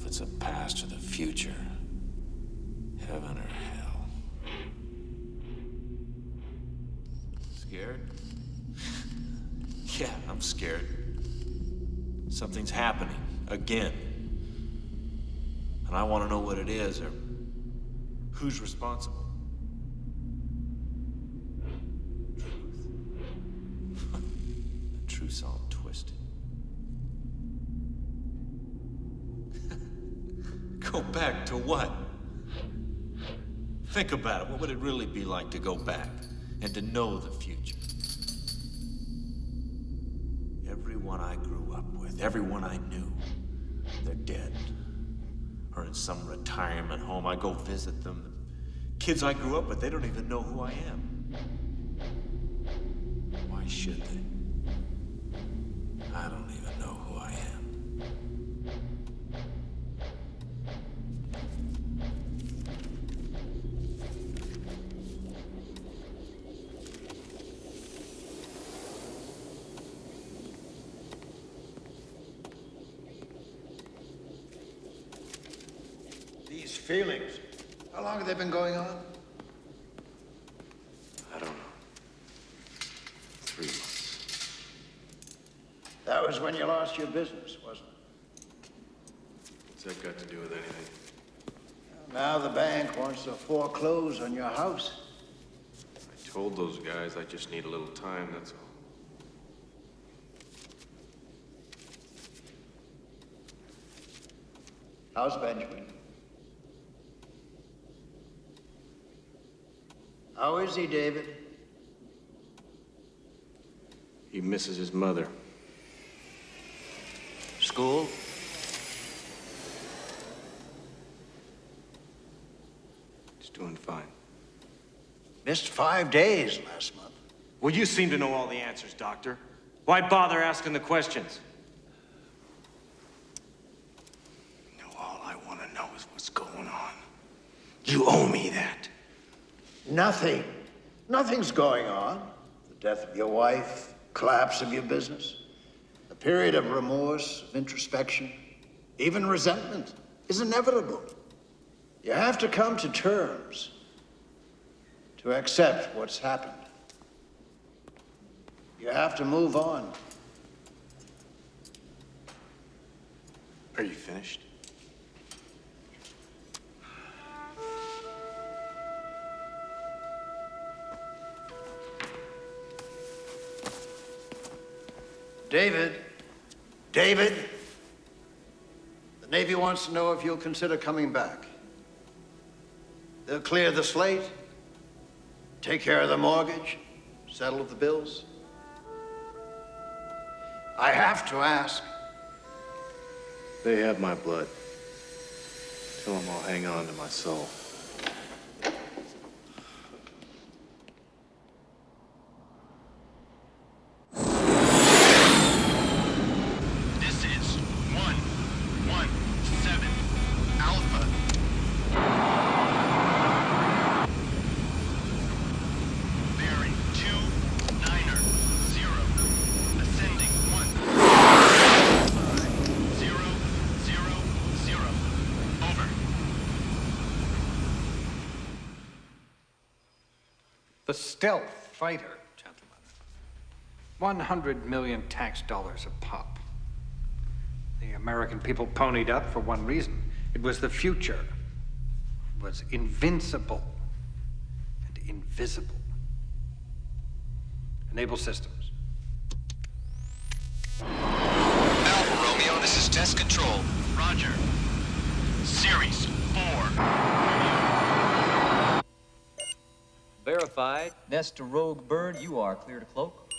it's a past or the future, heaven or hell. Scared? Yeah, I'm scared. Something's happening, again. And I want to know what it is, or who's responsible. Truth. The truth's all twisted. Go back to what? Think about it. What would it really be like to go back and to know the future? Everyone I grew up with, everyone I knew, they're dead. Or in some retirement home. I go visit them. Kids I grew up with, they don't even know who I am. Why should they? I don't even know who I am. These feelings, how long have they been going on? I don't know. 3 months. That was when you lost your business, wasn't it? What's that got to do with anything? Now the bank wants to foreclose on your house. I told those guys I just need a little time, that's all. How's Benjamin? How is he, David? He misses his mother. School? He's doing fine. Missed 5 days last month. Well, you seem to know all the answers, Doctor. Why bother asking the questions? No, all I want to know is what's going on. You owe me that. Nothing. Nothing's going on. The death of your wife, collapse of your business, a period of remorse, of introspection, even resentment is inevitable. You have to come to terms to accept what's happened. You have to move on. Are you finished? David, the Navy wants to know if you'll consider coming back. They'll clear the slate, take care of the mortgage, settle the bills. I have to ask. They have my blood. Tell them I'll hang on to my soul. This is 117 Alpha. Bearing 290. Ascending 15000. Over. The stealth fighter, gentlemen. 100 million tax dollars a pop. The American people ponied up for one reason. It was the future. It was invincible and invisible. Enable systems. Alpha Romeo, this is test control. Roger. Series 4. Verified. Nesta Rogue Bird, you are clear to cloak.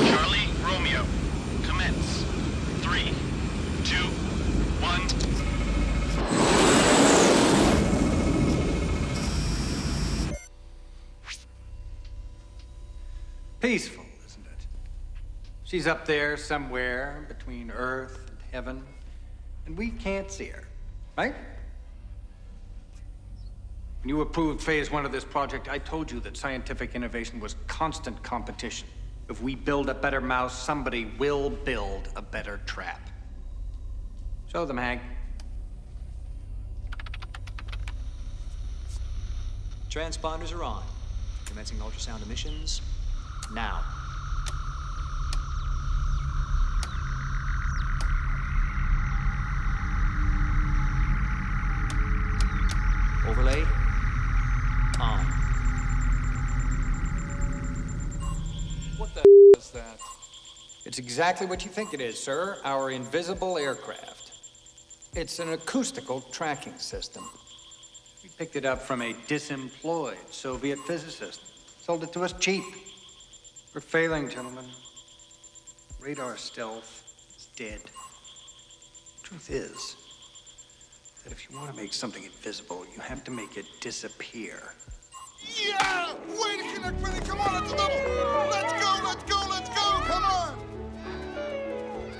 Charlie Romeo. Commence. 3, 2, 1. Peaceful, isn't it? She's up there somewhere between Earth and heaven, and we can't see her, right? When you approved phase 1 of this project, I told you that scientific innovation was constant competition. If we build a better mouse, somebody will build a better trap. Show them, Hank. Transponders are on. Commencing ultrasound emissions now. Overlay on. What the is that? It's exactly what you think it is, sir. Our invisible aircraft. It's an acoustical tracking system. We picked it up from a disemployed Soviet physicist. Sold it to us cheap. We're failing, gentlemen. Radar stealth is dead. Truth is that if you want to make something invisible, you have to make it disappear. Yeah! Way to connect, Freddy! Come on, it's a double! Let's go, let's go, let's go! Come on!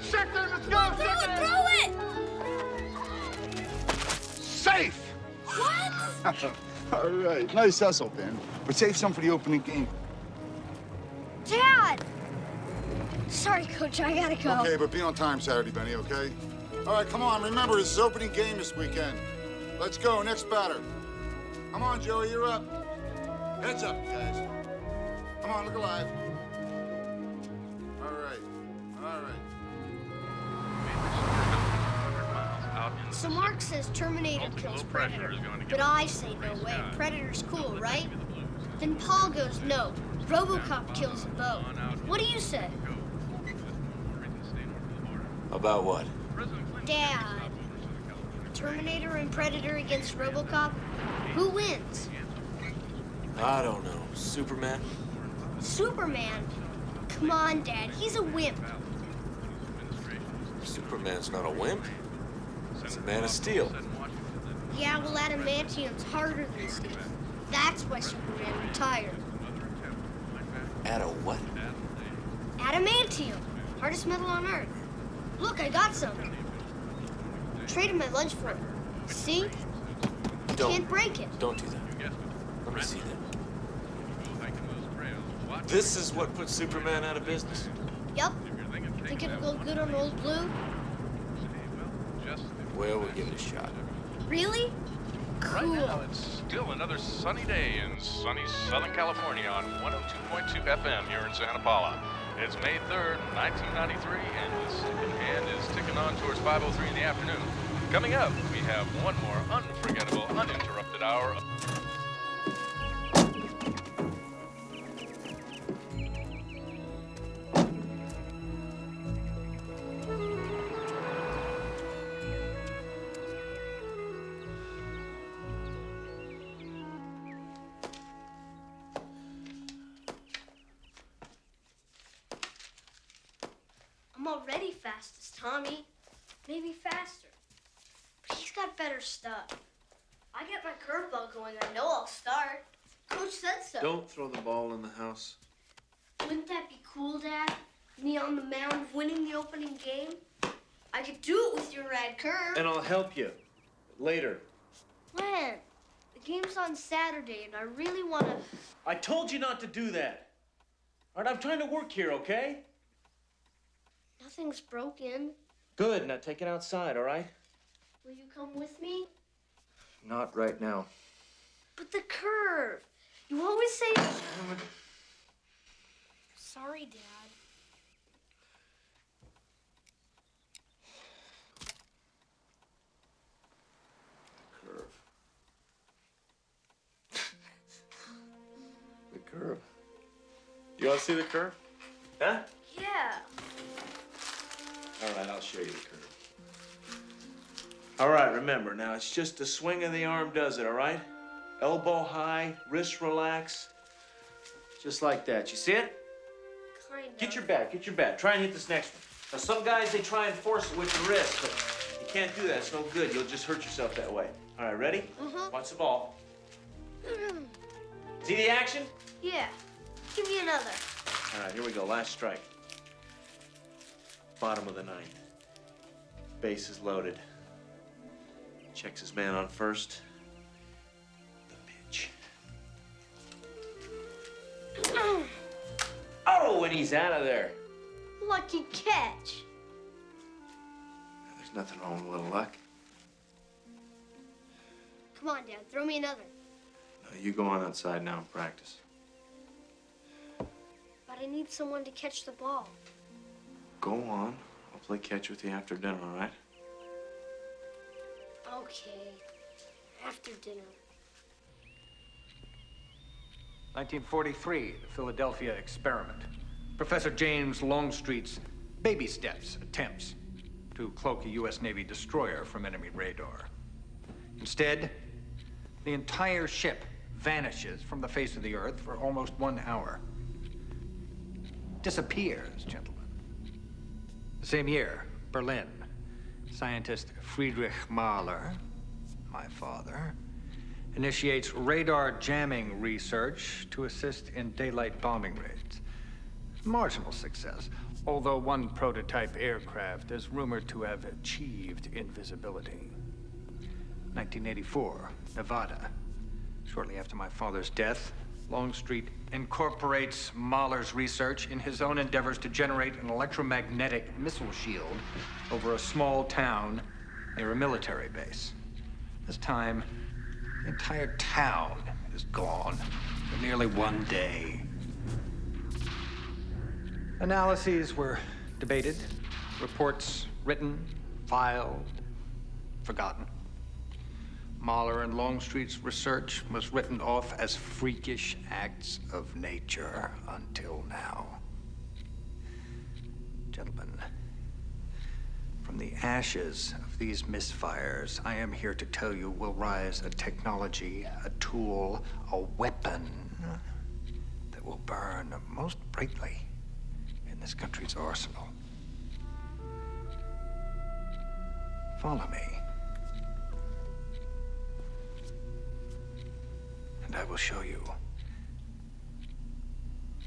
Sector, let's go! Throw it! Safe! What? All right, nice hustle, Ben. But save some for the opening game. Dad! Sorry, Coach, I gotta go. Okay, but be on time Saturday, Benny, okay? All right, come on. Remember, it's his opening game this weekend. Let's go, next batter. Come on, Joey, you're up. Heads up, guys. Come on, look alive. All right, all right. So Mark says Terminator kills Predator, but I say no way. Predator's cool, right? Then Paul goes no. RoboCop kills them both. What do you say? About what? Dad. Terminator and Predator against RoboCop? Who wins? I don't know. Superman? Superman? Come on, Dad. He's a wimp. Superman's not a wimp. He's a man of steel. Yeah, well, adamantium's harder than steel. That's why Superman retired. At a what? Adamantium. Hardest metal on Earth. Look, I got some. Traded my lunch for it. See? You can't break it. Don't do that. Let me see that. This is what put Superman out of business? Yup. Think it'll go good on Old Blue? Well, we'll give it a shot. Really? Right Cool. now, it's still another sunny day in sunny Southern California on 102.2 FM here in Santa Paula. It's May 3rd, 1993, and the second hand is ticking on towards 5:03 in the afternoon. Coming up, we have one more unforgettable, uninterrupted hour of... I'm already fast as Tommy. Maybe faster. But he's got better stuff. I get my curveball going, I know I'll start. Coach said so. Don't throw the ball in the house. Wouldn't that be cool, Dad? Me on the mound winning the opening game? I could do it with your rad curve. And I'll help you. Later. When? The game's on Saturday, and I really want to... I told you not to do that. All right, I'm trying to work here, okay? Nothing's broken. Good, now take it outside, all right? Will you come with me? Not right now. But the curve. You always say... Sorry, Dad. Curve. The curve. You want to see the curve? Huh? Yeah. All right, I'll show you the curve. All right, remember, now it's just the swing of the arm does it, all right? Elbow high, wrist relax. Just like that. You see it? Kind of. Get your bat. Try and hit this next one. Now, some guys, they try and force it with the wrist, but you can't do that. It's no good. You'll just hurt yourself that way. All right, ready? Watch the ball. See the action? Yeah. Give me another. All right, here we go. Last strike. Bottom of the ninth. Base is loaded. Checks his man on first. The pitch. Oh, and right, he's out of there. Lucky catch. There's nothing wrong with a little luck. Come on, Dad, throw me another. No, you go on outside now and practice. But I need someone to catch the ball. Go on. I'll play catch with you after dinner, all right? Okay, after dinner. 1943, the Philadelphia experiment. Professor James Longstreet's baby steps attempts to cloak a U.S. Navy destroyer from enemy radar. Instead, the entire ship vanishes from the face of the earth for almost 1 hour. Disappears, gentlemen. The same year, Berlin, scientist Friedrich Mahler, my father, initiates radar jamming research to assist in daylight bombing raids. Marginal success, although one prototype aircraft is rumored to have achieved invisibility. 1984, Nevada. Shortly after my father's death, Longstreet incorporates Mahler's research in his own endeavors to generate an electromagnetic missile shield over a small town near a military base. This time, the entire town is gone for nearly 1 day. Analyses were debated, reports written, filed, forgotten. Mahler and Longstreet's research was written off as freakish acts of nature until now. Gentlemen, from the ashes of these misfires, I am here to tell you will rise a technology, a tool, a weapon that will burn most brightly in this country's arsenal. Follow me. And I will show you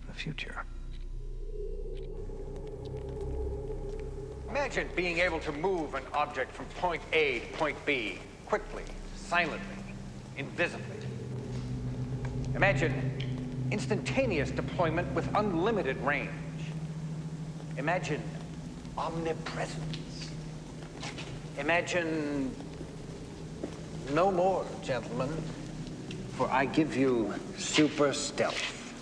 the future. Imagine being able to move an object from point A to point B quickly, silently, invisibly. Imagine instantaneous deployment with unlimited range. Imagine omnipresence. Imagine no more, gentlemen, for I give you super stealth.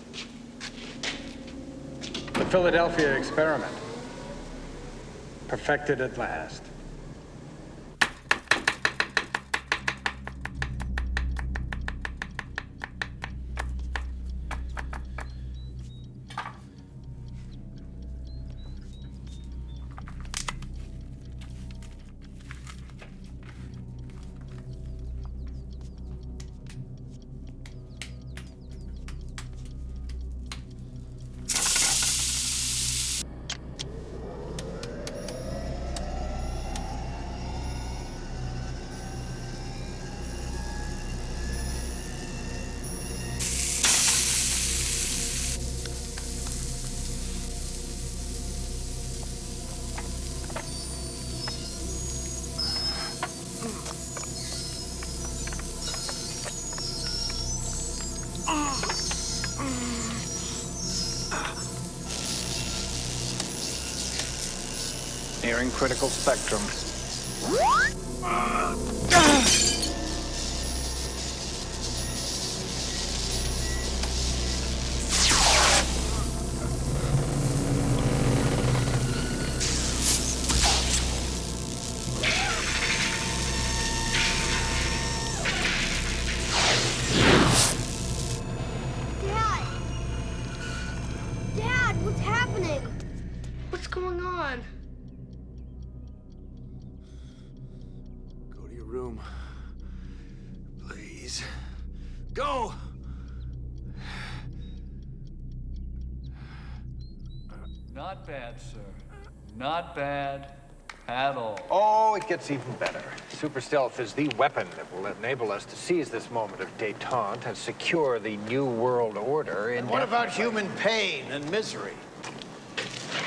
The Philadelphia experiment. Perfected at last. Nearing critical spectrum. Dad, what's happening? What's going on? Go to your room. Please. Go! Not bad, sir. Not bad at all. Oh, it gets even better. Super stealth is the weapon that will enable us to seize this moment of détente and secure the new world order in... And what about human pain and misery?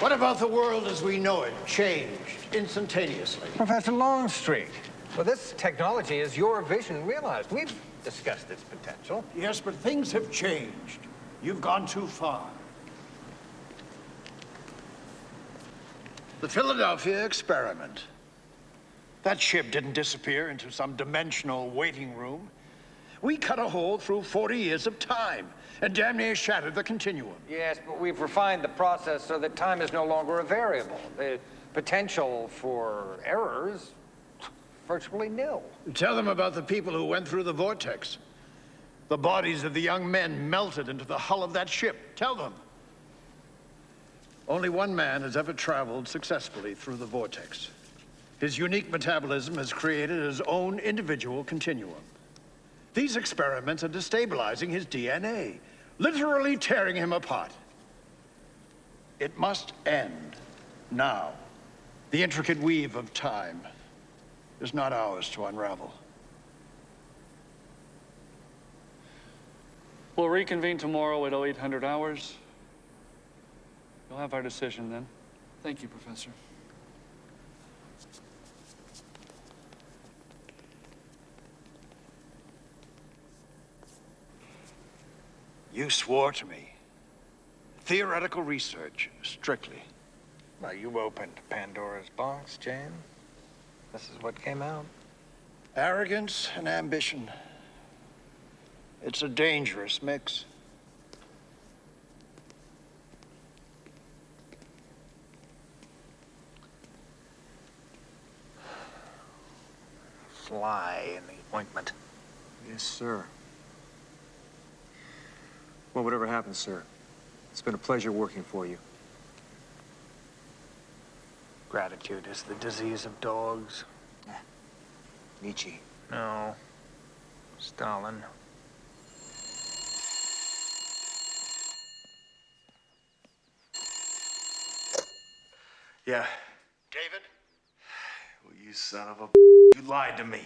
What about the world as we know it, changed instantaneously? Professor Longstreet, well, this technology is your vision realized. We've discussed its potential. Yes, but things have changed. You've gone too far. The Philadelphia experiment. That ship didn't disappear into some dimensional waiting room. We cut a hole through 40 years of time and damn near shattered the continuum. Yes, but we've refined the process so that time is no longer a variable. The potential for errors, virtually nil. Tell them about the people who went through the vortex. The bodies of the young men melted into the hull of that ship. Tell them. Only one man has ever traveled successfully through the vortex. His unique metabolism has created his own individual continuum. These experiments are destabilizing his DNA, literally tearing him apart. It must end now. The intricate weave of time is not ours to unravel. We'll reconvene tomorrow at 0800 hours. You'll have our decision then. Thank you, Professor. You swore to me. Theoretical research, strictly. Well, you opened Pandora's box, Jan. This is what came out. Arrogance and ambition. It's a dangerous mix. Fly in the ointment. Yes, sir. Well, whatever happens, sir, it's been a pleasure working for you. Gratitude is the disease of dogs. Nietzsche. No. Stalin. Yeah. David? Well, you son of a you lied to me.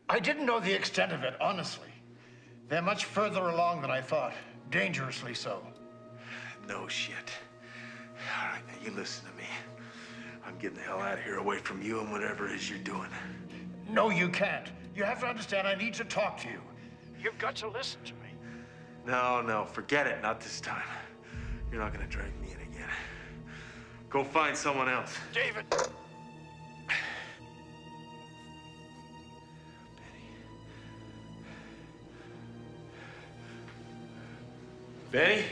I didn't know the extent of it, honestly. They're much further along than I thought. Dangerously so. No shit. All right, now you listen to me. I'm getting the hell out of here, away from you and whatever it is you're doing. No, you can't. You have to understand, I need to talk to you. You've got to listen to me. No, forget it. Not this time. You're not gonna drag me in again. Go find someone else. David! Benny?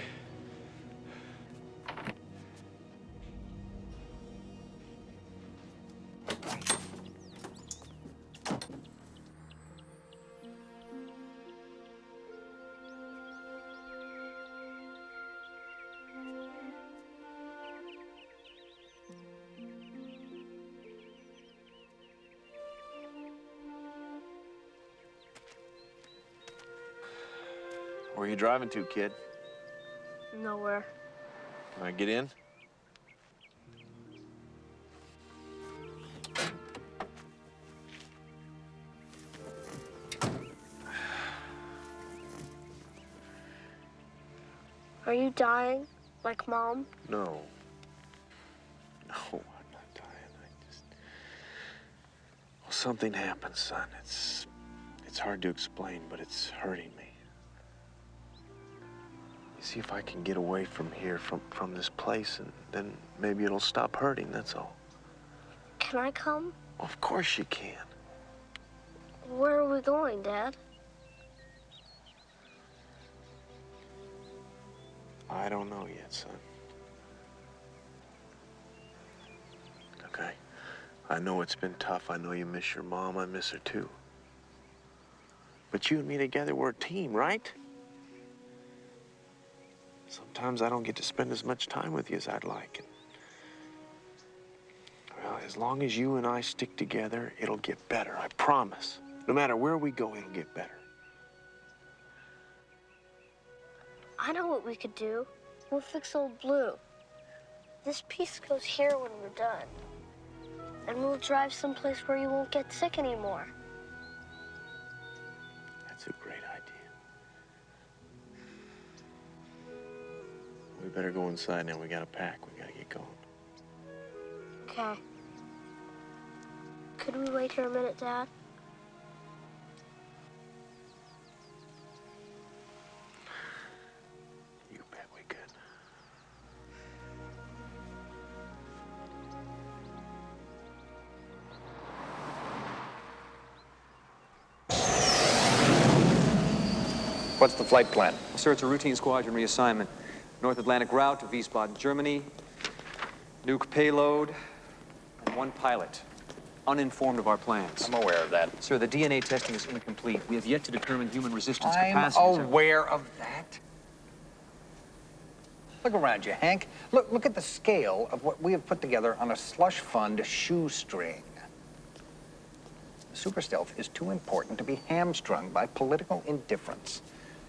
Where are you driving to, kid? Nowhere. Can I get in? Are you dying? Like Mom? No. No, I'm not dying. Well, something happened, son. It's hard to explain, but it's hurting me. You see if I can get away from here, from this place, and then maybe it'll stop hurting, that's all. Can I come? Of course you can. Where are we going, Dad? I don't know yet, son. Okay? I know it's been tough. I know you miss your mom. I miss her too. But you and me together, we're a team, right? Sometimes I don't get to spend as much time with you as I'd like. Well, as long as you and I stick together, it'll get better, I promise. No matter where we go, it'll get better. I know what we could do. We'll fix old Blue. This piece goes here when we're done. And we'll drive someplace where you won't get sick anymore. That's a great idea. We better go inside now. We gotta pack. We gotta get going. Okay. Could we wait here a minute, Dad? You bet we could. What's the flight plan? Sir, it's a routine squadron reassignment. North Atlantic route to Wiesbaden, Germany. Nuke payload, and 1 pilot. Uninformed of our plans. I'm aware of that. Sir, the DNA testing is incomplete. We have yet to determine human resistance I'm capacity. sir. aware of that. Look around you, Hank. Look at the scale of what we have put together on a slush fund shoestring. Super stealth is too important to be hamstrung by political indifference.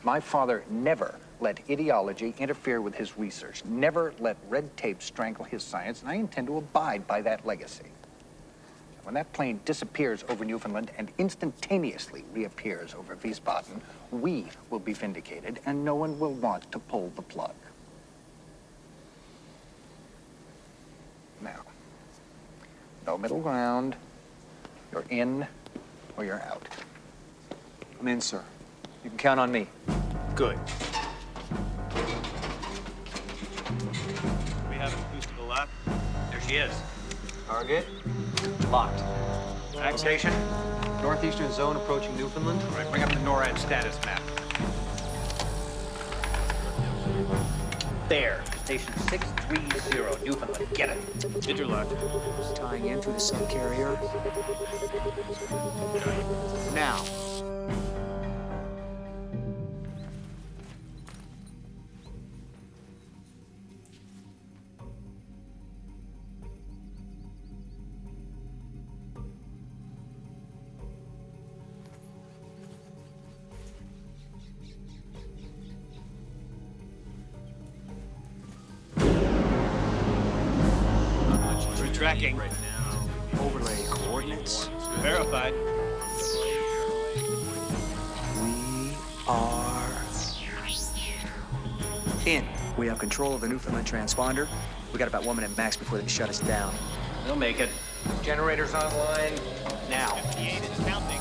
My father never let ideology interfere with his research, never let red tape strangle his science, and I intend to abide by that legacy. When that plane disappears over Newfoundland and instantaneously reappears over Wiesbaden, we will be vindicated, and no one will want to pull the plug. Now, no middle ground. You're in or you're out. I'm in, sir. You can count on me. Good. We have a boost to the left. There she is. Target locked. Station. Northeastern zone approaching Newfoundland. All right, bring up the NORAD status map. There. Station 630, Newfoundland. Get it. Interlock. Tying in through the subcarrier. Now. Tracking. Right now. Overlay coordinates. Verified. We are in. We have control of the Newfoundland transponder. We got about 1 minute max before they shut us down. We'll make it. Generators online now. 58 and counting.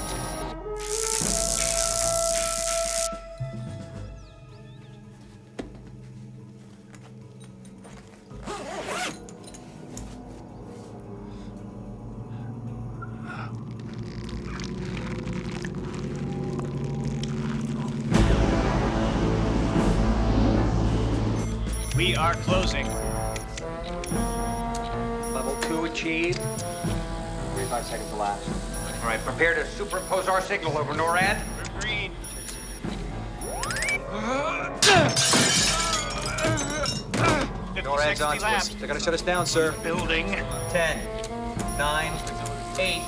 We are closing. Level 2 achieved. 35 seconds to last. All right, prepare to superimpose our signal over NORAD. Green. NORAD's on to us. They're gonna shut us down, sir. Building. 10, 9, 8,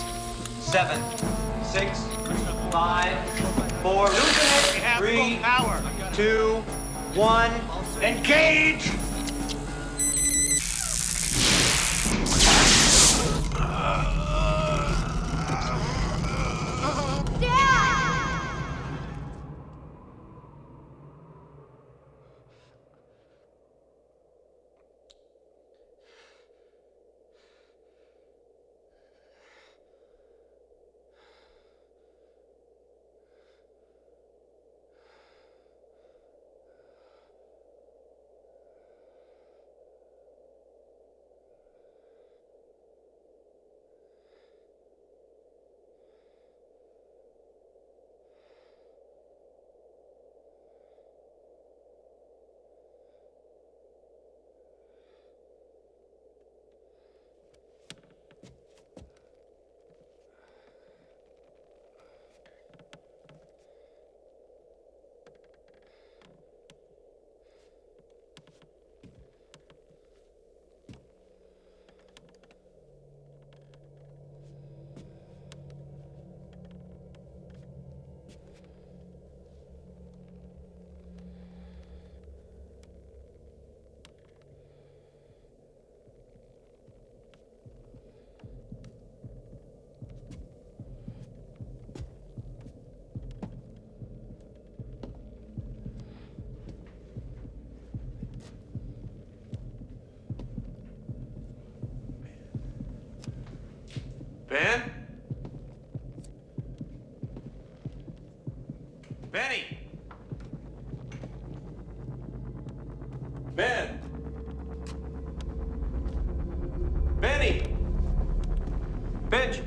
7, 6, 5, 4. Losing it. We have 3, full power. 2, 1. Engage! Ben? Benny! Ben! Benny! Bench!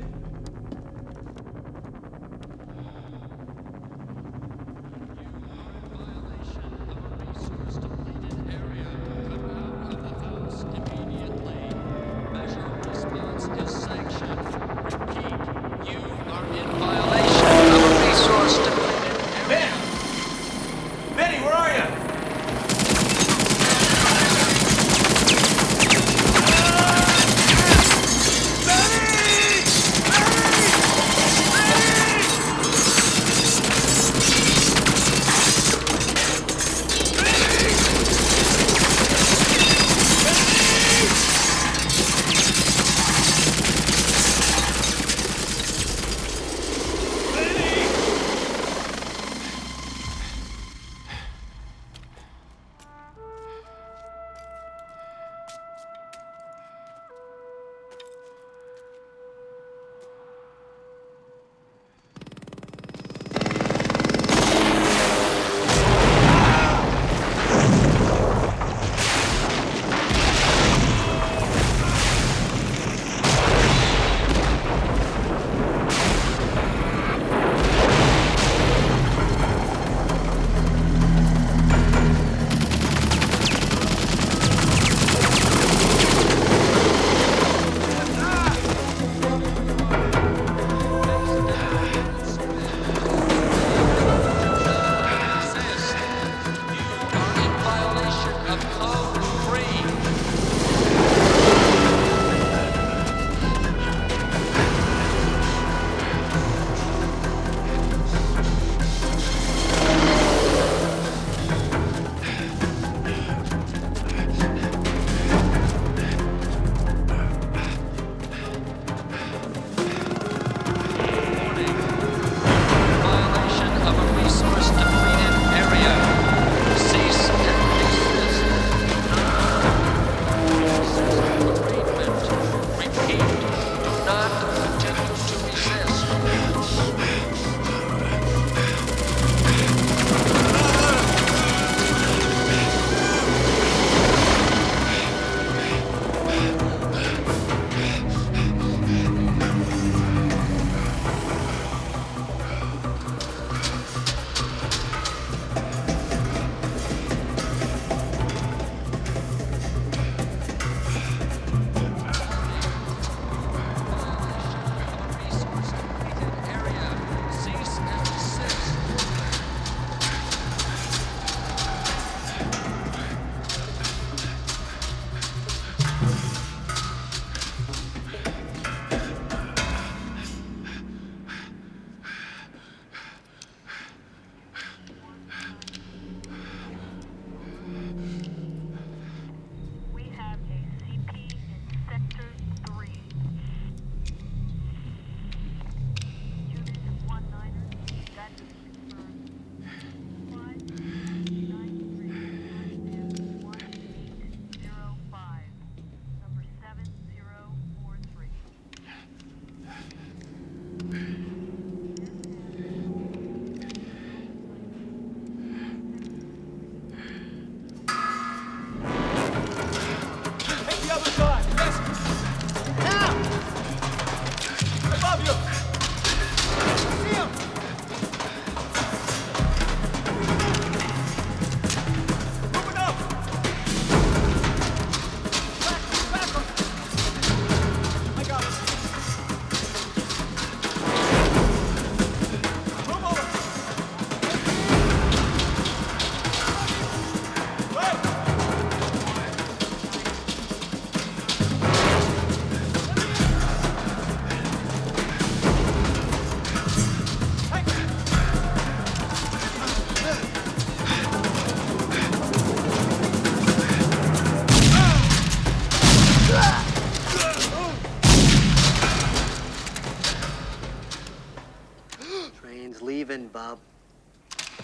leaving, Bob.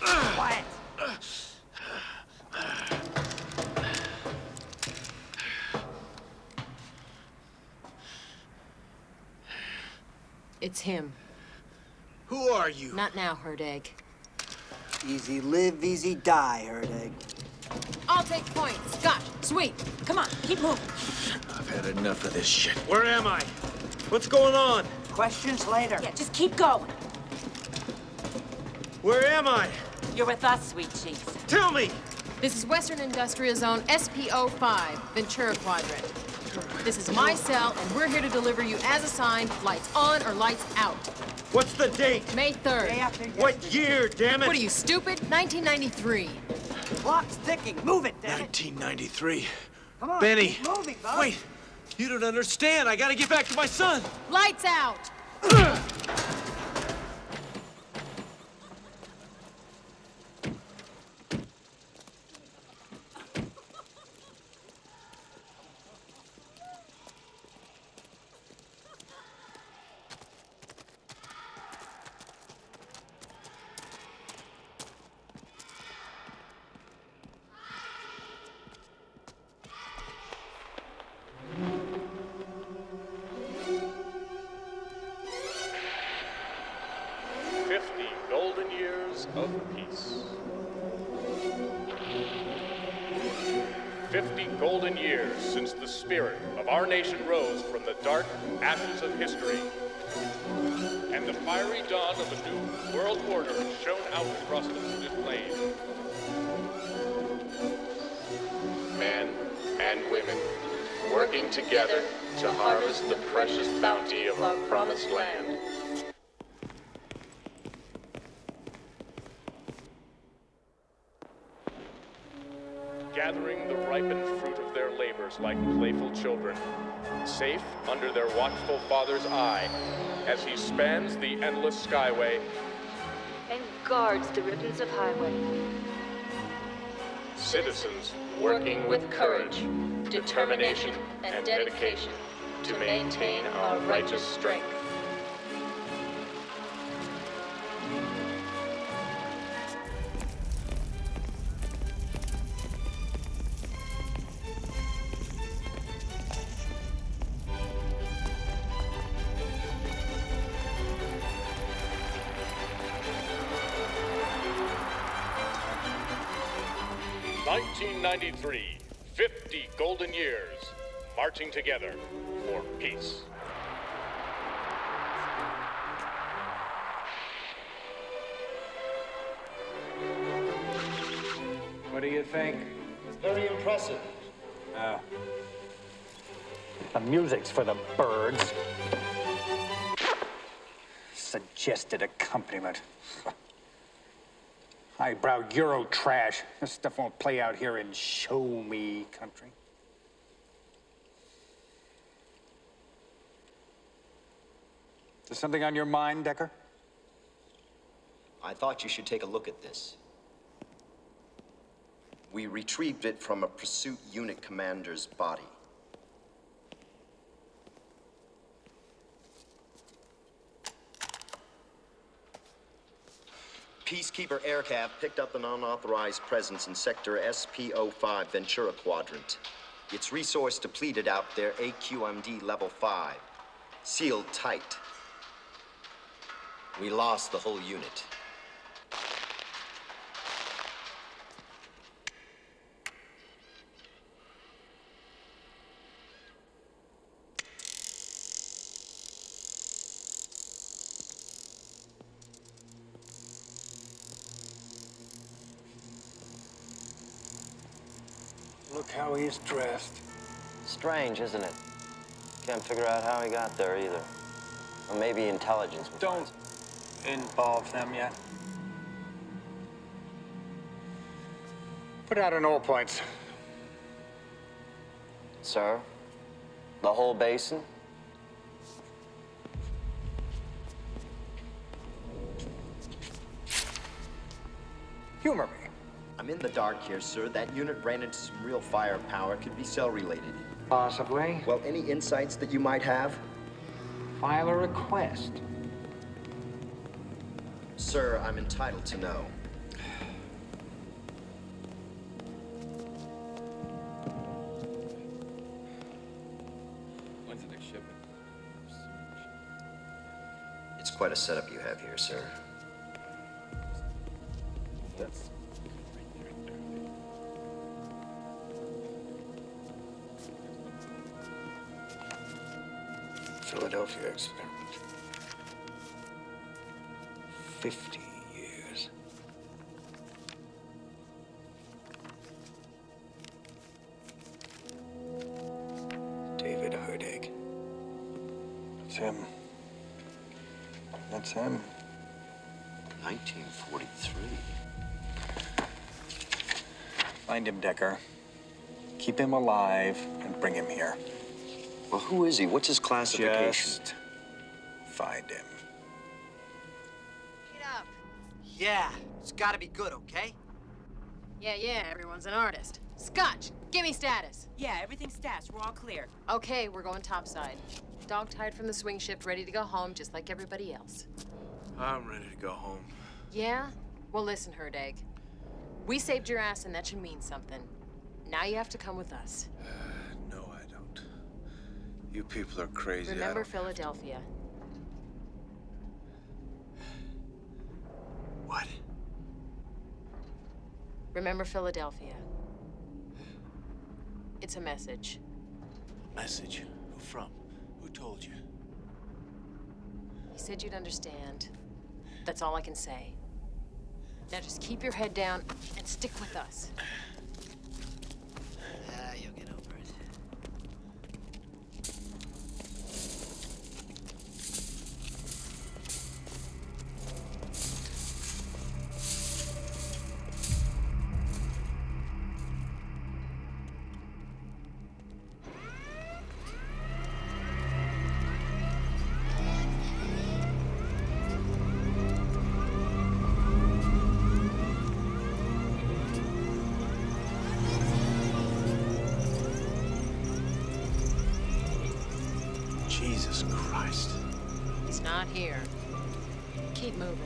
Quiet. It's him. Who are you? Not now, Herd Egg. Easy live, easy die, Herd Egg. I'll take point. Scotch, sweet. Come on, keep moving. I've had enough of this shit. Where am I? What's going on? Questions later. Yeah, just keep going. Where am I? You're with us, sweet cheeks. Tell me! This is Western Industrial Zone SPO5, Ventura Quadrant. This is my cell, and we're here to deliver you as assigned, lights on or lights out. What's the date? May 3rd. Day after yesterday. What year, damn it? What are you, stupid? 1993. Clock's ticking. Move it, damn it. 1993. Come on, Benny. keep moving, Bob. Wait, you don't understand. I gotta get back to my son. Lights out. 50 golden years of peace. 50 golden years since the spirit of our nation rose from the dark ashes of history, and the fiery dawn of a new world order shone out across the swift plain. Men and women working together to harvest the precious bounty of our promised land. Gathering the ripened fruit of their labors like playful children, safe under their watchful father's eye, as he spans the endless skyway and guards the ribbons of highway. Citizens working with courage, determination, and dedication to maintain our righteous strength. '93, 50 golden years, marching together for peace. What do you think? Very impressive. Oh. The music's for the birds. Suggested accompaniment. Highbrow Euro trash. This stuff won't play out here in show-me country. Is there something on your mind, Decker? I thought you should take a look at this. We retrieved it from a pursuit unit commander's body. Peacekeeper Aircav picked up an unauthorized presence in Sector SPO5 Ventura Quadrant. Its resource depleted out there, AQMD Level 5. Sealed tight. We lost the whole unit. Look how he's dressed. Strange, isn't it? Can't figure out how he got there either. Or maybe intelligence. Don't involve them yet. Put out on all points. Sir? The whole basin? Humor me. I'm in the dark here, sir. That unit ran into some real firepower. Could be cell-related. Possibly. Well, any insights that you might have? File a request. Sir, I'm entitled to know. When's the next shipment? It's quite a setup you have here, sir. That's Philadelphia experiment. 50 years. David Hurdig. That's him. That's him. 1943. Find him, Decker. Keep him alive and bring him here. Well, who is he? What's his classification? Just find him. Get up. Yeah, it's gotta be good, okay? Yeah, everyone's an artist. Scotch, give me status. Yeah, everything's stashed. We're all clear. Okay, we're going topside. Dog tied from the swing shift, ready to go home, just like everybody else. I'm ready to go home. Yeah? Well, listen, Hurdig. We saved your ass, and that should mean something. Now you have to come with us. No, I don't. You people are crazy. Remember Philadelphia. What? Remember Philadelphia. It's a message. Message? Who from? Who told you? He said you'd understand. That's all I can say. Now just keep your head down and stick with us. You'll get over it. Jesus Christ. He's not here. Keep moving.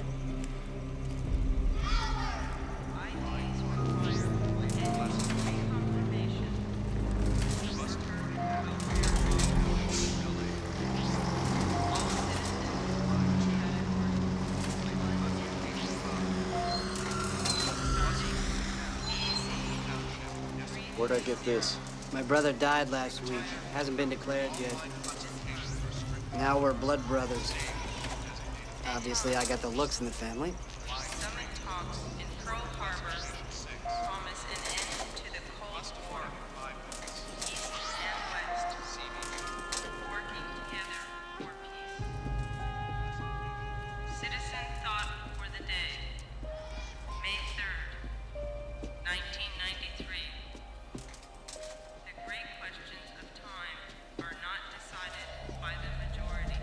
Where'd I get this? My brother died last week. Hasn't been declared yet. Now we're blood brothers. Obviously, I got the looks in the family. Summit talks in Pearl Harbor promise an end to the Cold War. East and West working together for peace. Citizen thought for the day. May 3rd, 1993. The great questions of time are not decided by the majority,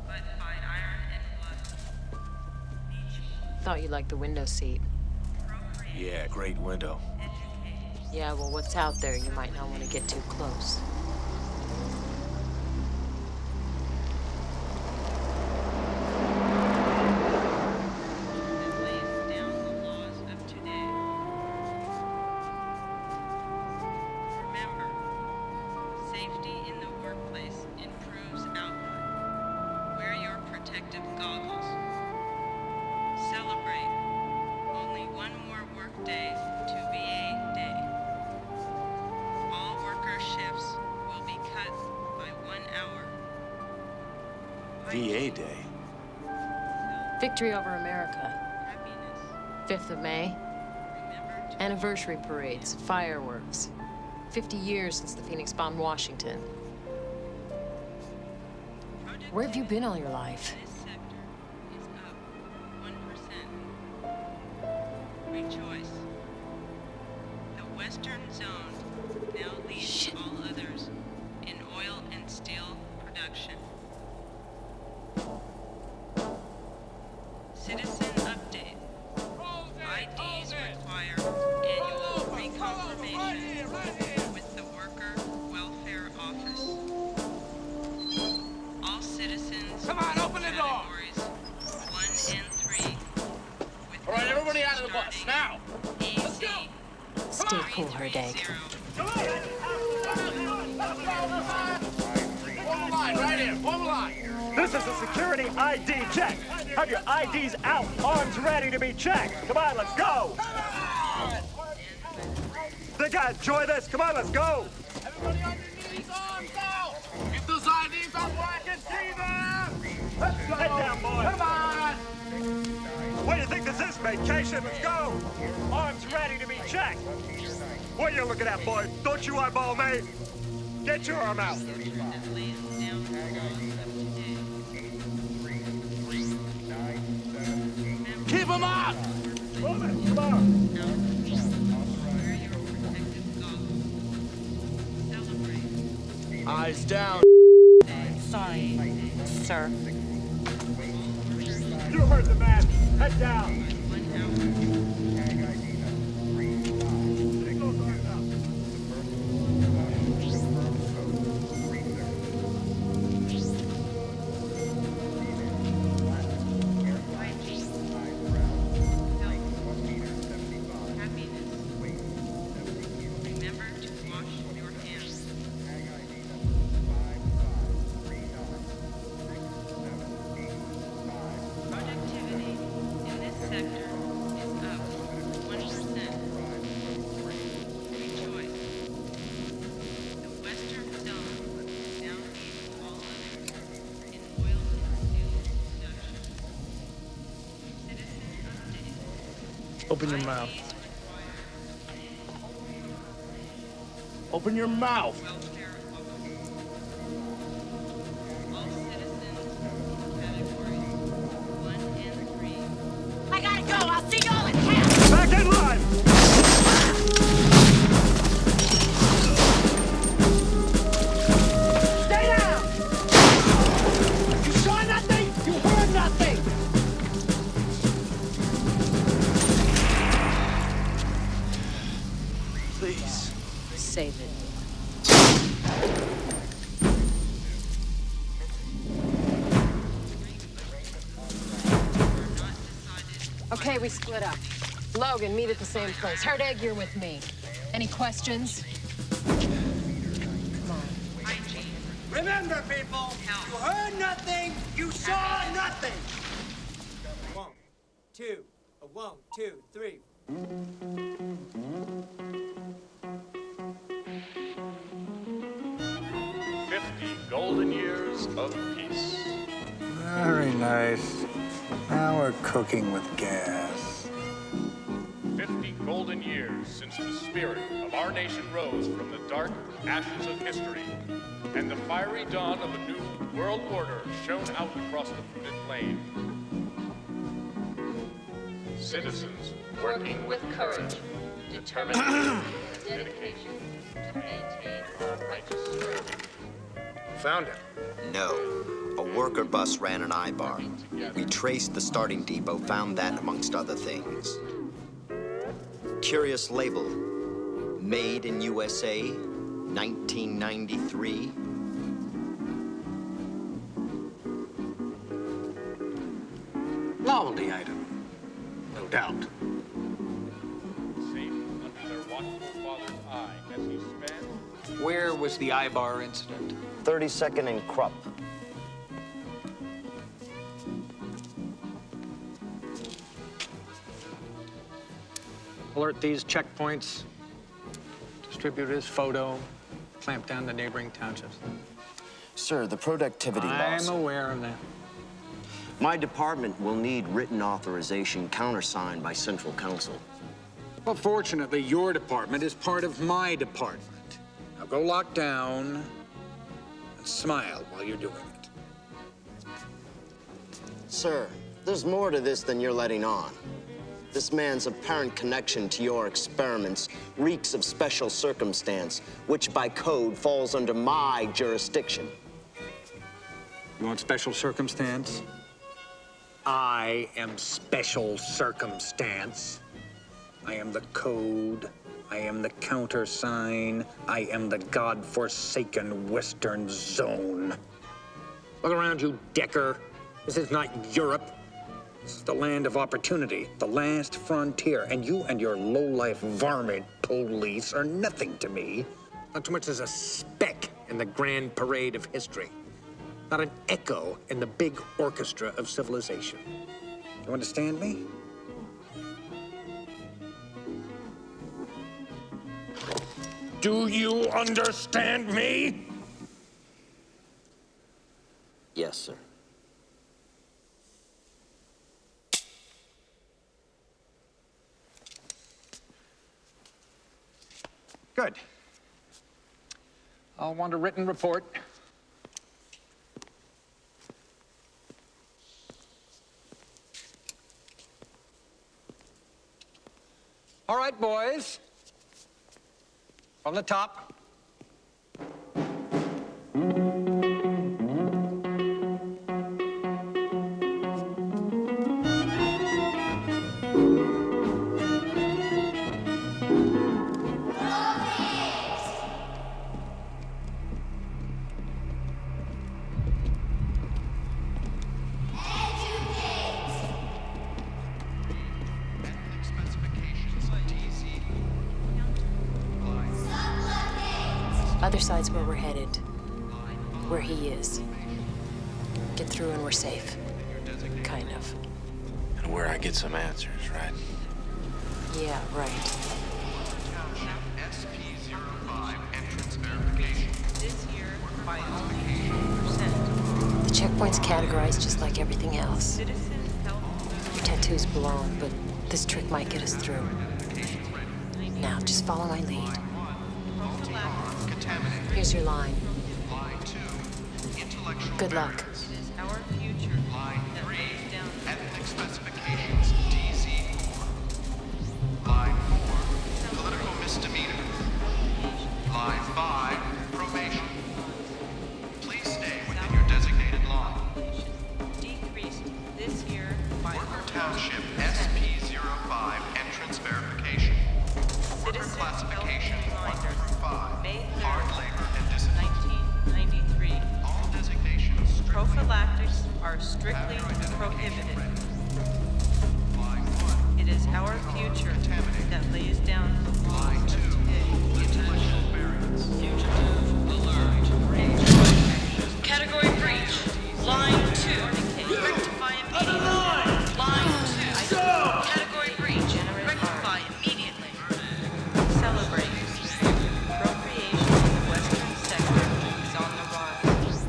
but by iron and blood. Thought you liked the window seat. Yeah, great window. Yeah, well, what's out there, you might not want to get too close. Safety in the workplace improves output. Wear your protective goggles. Celebrate. Only one more work day to VA Day. All worker shifts will be cut by 1 hour. VA Day. Victory over America. 5th of May. Anniversary parades, fireworks. 50 years since the Phoenix bombed Washington. Where have you been all your life? Rejoice. The Western Zone now leads all others in oil and steel production. Citizen update. IDs require annual reconfirmation with the Worker Welfare Office. All citizens Come on, open the door. categories 1 and 3 Herdag. Form a line, right here. Form a line. This is a security ID check. Have your IDs out, arms ready to be checked. Come on, let's go. Think I enjoy this? Come on, let's go. Everybody on your knees, arms out. Get those IDs up where I can see them. Let's go. Head down, boy. Come on. What do you think this is, vacation? Let's go. Arms ready to be checked. What are you looking at, boy? Don't you eyeball me. Get your arm out. Keep them up. Move it. Come on. Eyes down. Sorry, sir. You heard the man. Head down. Open your mouth. Open your mouth. I gotta go. I'll see y'all in camp. Back in line. Stay down. You saw nothing. You heard nothing. Please. Save it. Okay, we split up. Logan, meet at the same place. Herdag, you're with me. Any questions? Come on. Remember, people, you heard nothing, you saw nothing. 1, 2, 1, 2, 3. Golden years of peace. Very nice. Now we're cooking with gas. 50 golden years since the spirit of our nation rose from the dark ashes of history, and the fiery dawn of a new world order shone out across the fruited plain. Citizens working with courage, determination, and dedication to maintain our righteous strength. Found it. No. A worker bus ran an I-bar. We traced the starting depot, found that amongst other things. Curious label. Made in USA, 1993. Novelty item. No doubt. Safe under their watchful father's eye as he sped. Where was the I-bar incident? 32nd and Krupp. Alert these checkpoints. Distribute his photo. Clamp down the neighboring townships. Sir, the productivity loss. I'm aware of that. My department will need written authorization countersigned by Central Council. Well, fortunately, your department is part of my department. Now go lock down and smile while you're doing it. Sir, there's more to this than you're letting on. This man's apparent connection to your experiments reeks of special circumstance, which by code falls under my jurisdiction. You want special circumstance? I am special circumstance. I am the code. I am the countersign. I am the godforsaken Western Zone. Look around you, Decker. This is not Europe. This is the land of opportunity, the last frontier, and you and your low-life varmint police are nothing to me. Not so much as a speck in the grand parade of history. Not an echo in the big orchestra of civilization. You understand me? Do you understand me? Yes, sir. Good. I'll want a written report. All right, boys. From the top. Other side's where we're headed. Where he is. Get through and we're safe. Kind of. And where I get some answers, right? Yeah, right. The checkpoint's categorized just like everything else. Your tattoo's blown, but this trick might get us through. Now, just follow my lead. Here's your line. Good luck. Our future that lays down ethnic specifications DZ4. Line 4, political misdemeanor. Line 5, probation. Please stay within your designated line. Decreased this year by Worker Township SP05 entrance verification. Worker classification 1 through 5. Hard labor and discipline. 1993. All designations prophylactics are strictly prohibited. It is our future that lays down the rules of today. Intellectual variance. Fugitive alert. Category breach. Line 2. Rectify immediately. Line 2. Category breach. Rectify immediately. Celebrate. Appropriation in the western sector is on the rise.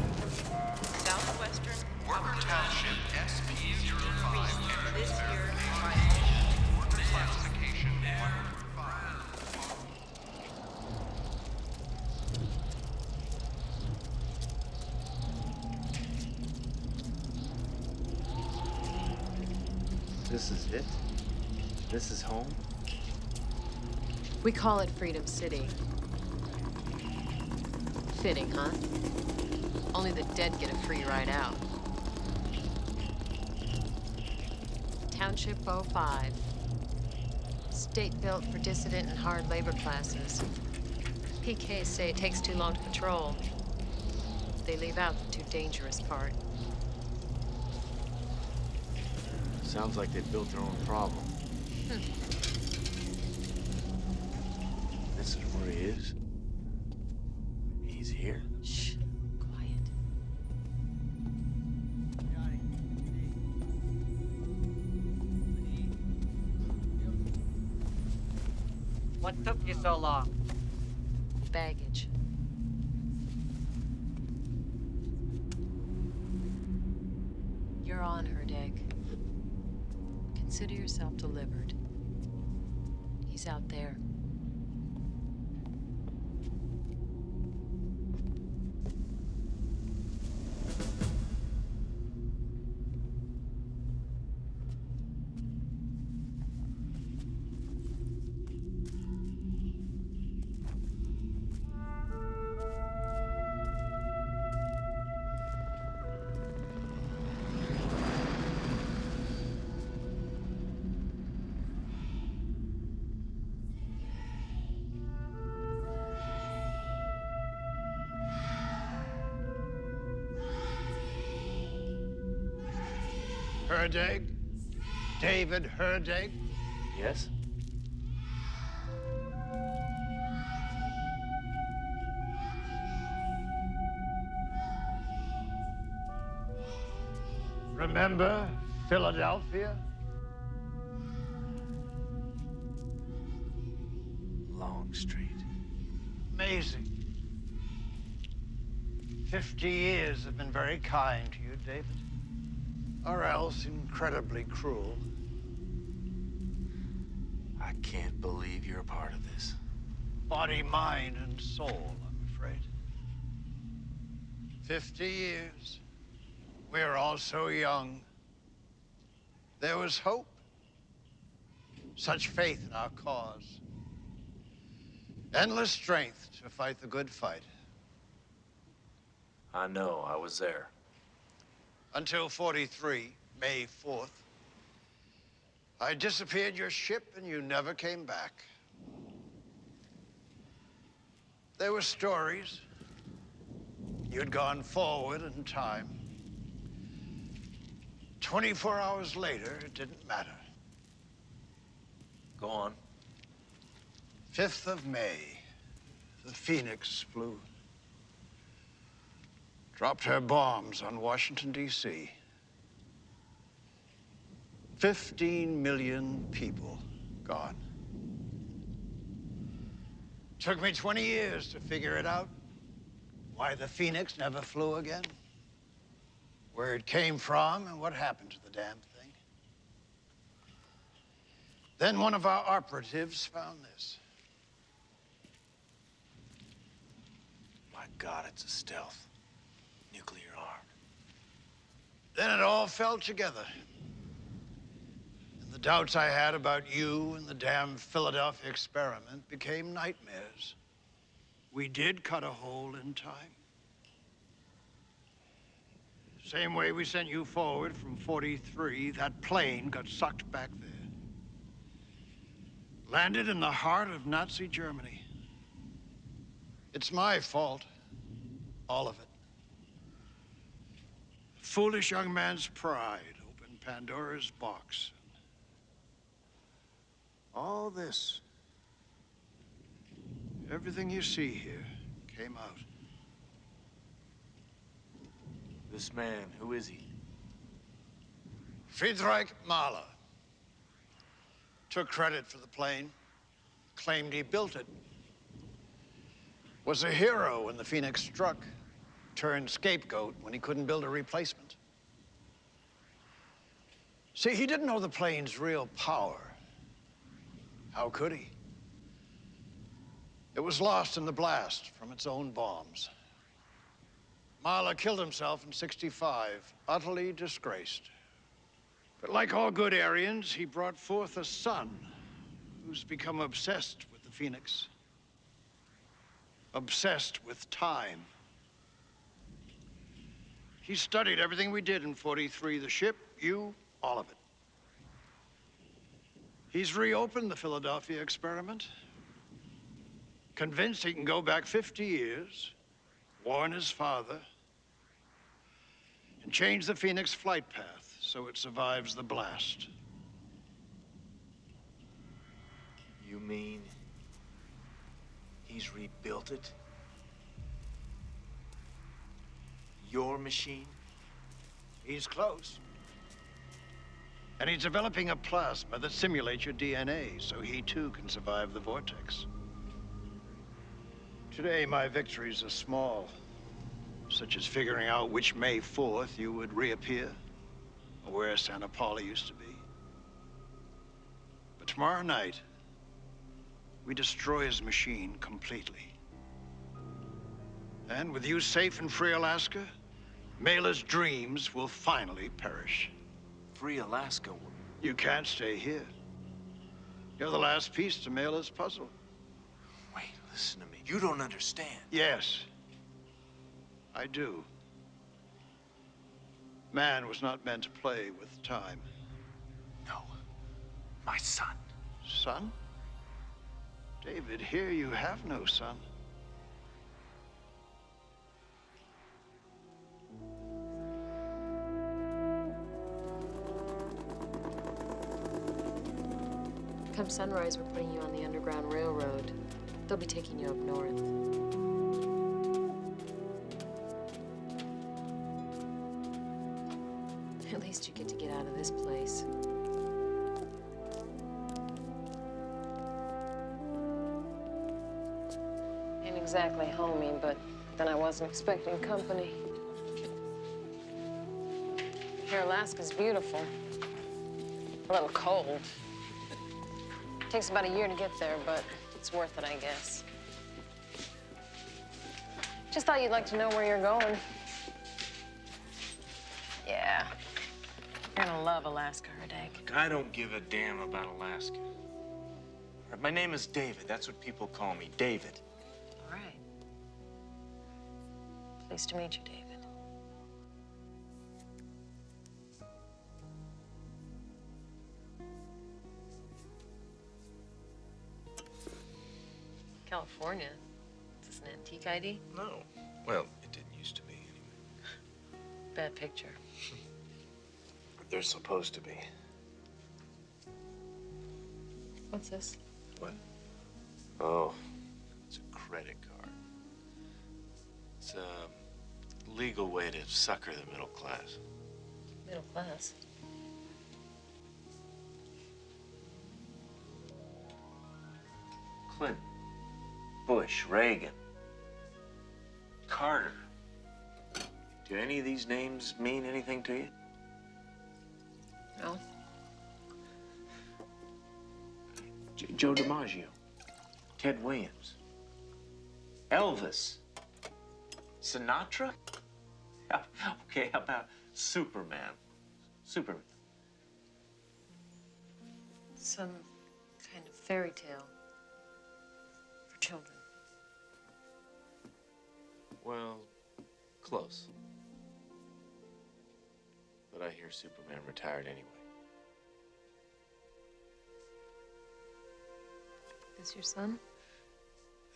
Southwestern Worker Township SP05 this year by Worker classification 1 through 5. This is it? This is home? We call it Freedom City. Fitting, huh? Only the dead get a free ride out. Township 05. State built for dissident and hard labor classes. PKs say it takes too long to patrol. They leave out the too dangerous part. Sounds like they built their own problem. This is where he is. He's here. Shh. Quiet. What took you so long? Baggage. You're on, Herdeg. Consider yourself delivered. He's out there. Herdeg, David Herday? Yes? Remember Philadelphia? Longstreet. Amazing. 50 years have been very kind to you, David. Or else incredibly cruel. I can't believe you're a part of this. Body, mind, and soul, I'm afraid. 50 years. We're all so young. There was hope. Such faith in our cause. Endless strength to fight the good fight. I know, I was there. Until 43, May 4th. I disappeared your ship and you never came back. There were stories. You'd gone forward in time. 24 hours later, it didn't matter. Go on. 5th of May, the Phoenix flew. Dropped her bombs on Washington, D.C. 15 million people gone. Took me 20 years to figure it out. Why the Phoenix never flew again. Where it came from and what happened to the damn thing. Then one of our operatives found this. My God, it's a stealth. Nuclear armed. Then it all fell together. And the doubts I had about you and the damn Philadelphia experiment became nightmares. We did cut a hole in time. Same way we sent you forward from 43, that plane got sucked back there. Landed in the heart of Nazi Germany. It's my fault. All of it. Foolish young man's pride opened Pandora's box. All this, everything you see here, came out. This man, who is he? Friedrich Mahler took credit for the plane, claimed he built it. Was a hero when the Phoenix struck, turned scapegoat when he couldn't build a replacement. See, he didn't know the plane's real power. How could he? It was lost in the blast from its own bombs. Mahler killed himself in '65, utterly disgraced. But like all good Aryans, he brought forth a son who's become obsessed with the Phoenix. Obsessed with time. He studied everything we did in 43, the ship, you, all of it. He's reopened the Philadelphia experiment, convinced he can go back 50 years, warn his father, and change the Phoenix flight path so it survives the blast. You mean he's rebuilt it? Your machine? He's close. And he's developing a plasma that simulates your DNA so he too can survive the vortex. Today, my victories are small, such as figuring out which May 4th you would reappear, or where Santa Paula used to be. But tomorrow night, we destroy his machine completely. And with you safe in free Alaska, Mailer's dreams will finally perish. Free Alaska? You can't stay here. You're the last piece to Mailer's puzzle. Wait, listen to me. You don't understand. Yes, I do. Man was not meant to play with time. No, my son. Son? David, here you have no son. Come sunrise, we're putting you on the Underground Railroad. They'll be taking you up north. At least you get to get out of this place. Ain't exactly homey, but then I wasn't expecting company. Here, Alaska's beautiful. A little cold. Takes about a year to get there, but it's worth it, I guess. Just thought you'd like to know where you're going. Yeah. You're gonna love Alaska, Herdag. I don't give a damn about Alaska. My name is David. That's what people call me, David. All right. Pleased to meet you, David. California. Is this an antique ID? No. Well, it didn't used to be, anyway. Bad picture. They're supposed to be. What's this? What? Oh, it's a credit card. It's a legal way to sucker the middle class. Middle class. Clinton, Bush, Reagan, Carter. Do any of these names mean anything to you? No. Joe DiMaggio, Ted Williams, Elvis, Sinatra? Okay, how about Superman? Superman. Some kind of fairy tale for children. Well, close. But I hear Superman retired anyway. This your son?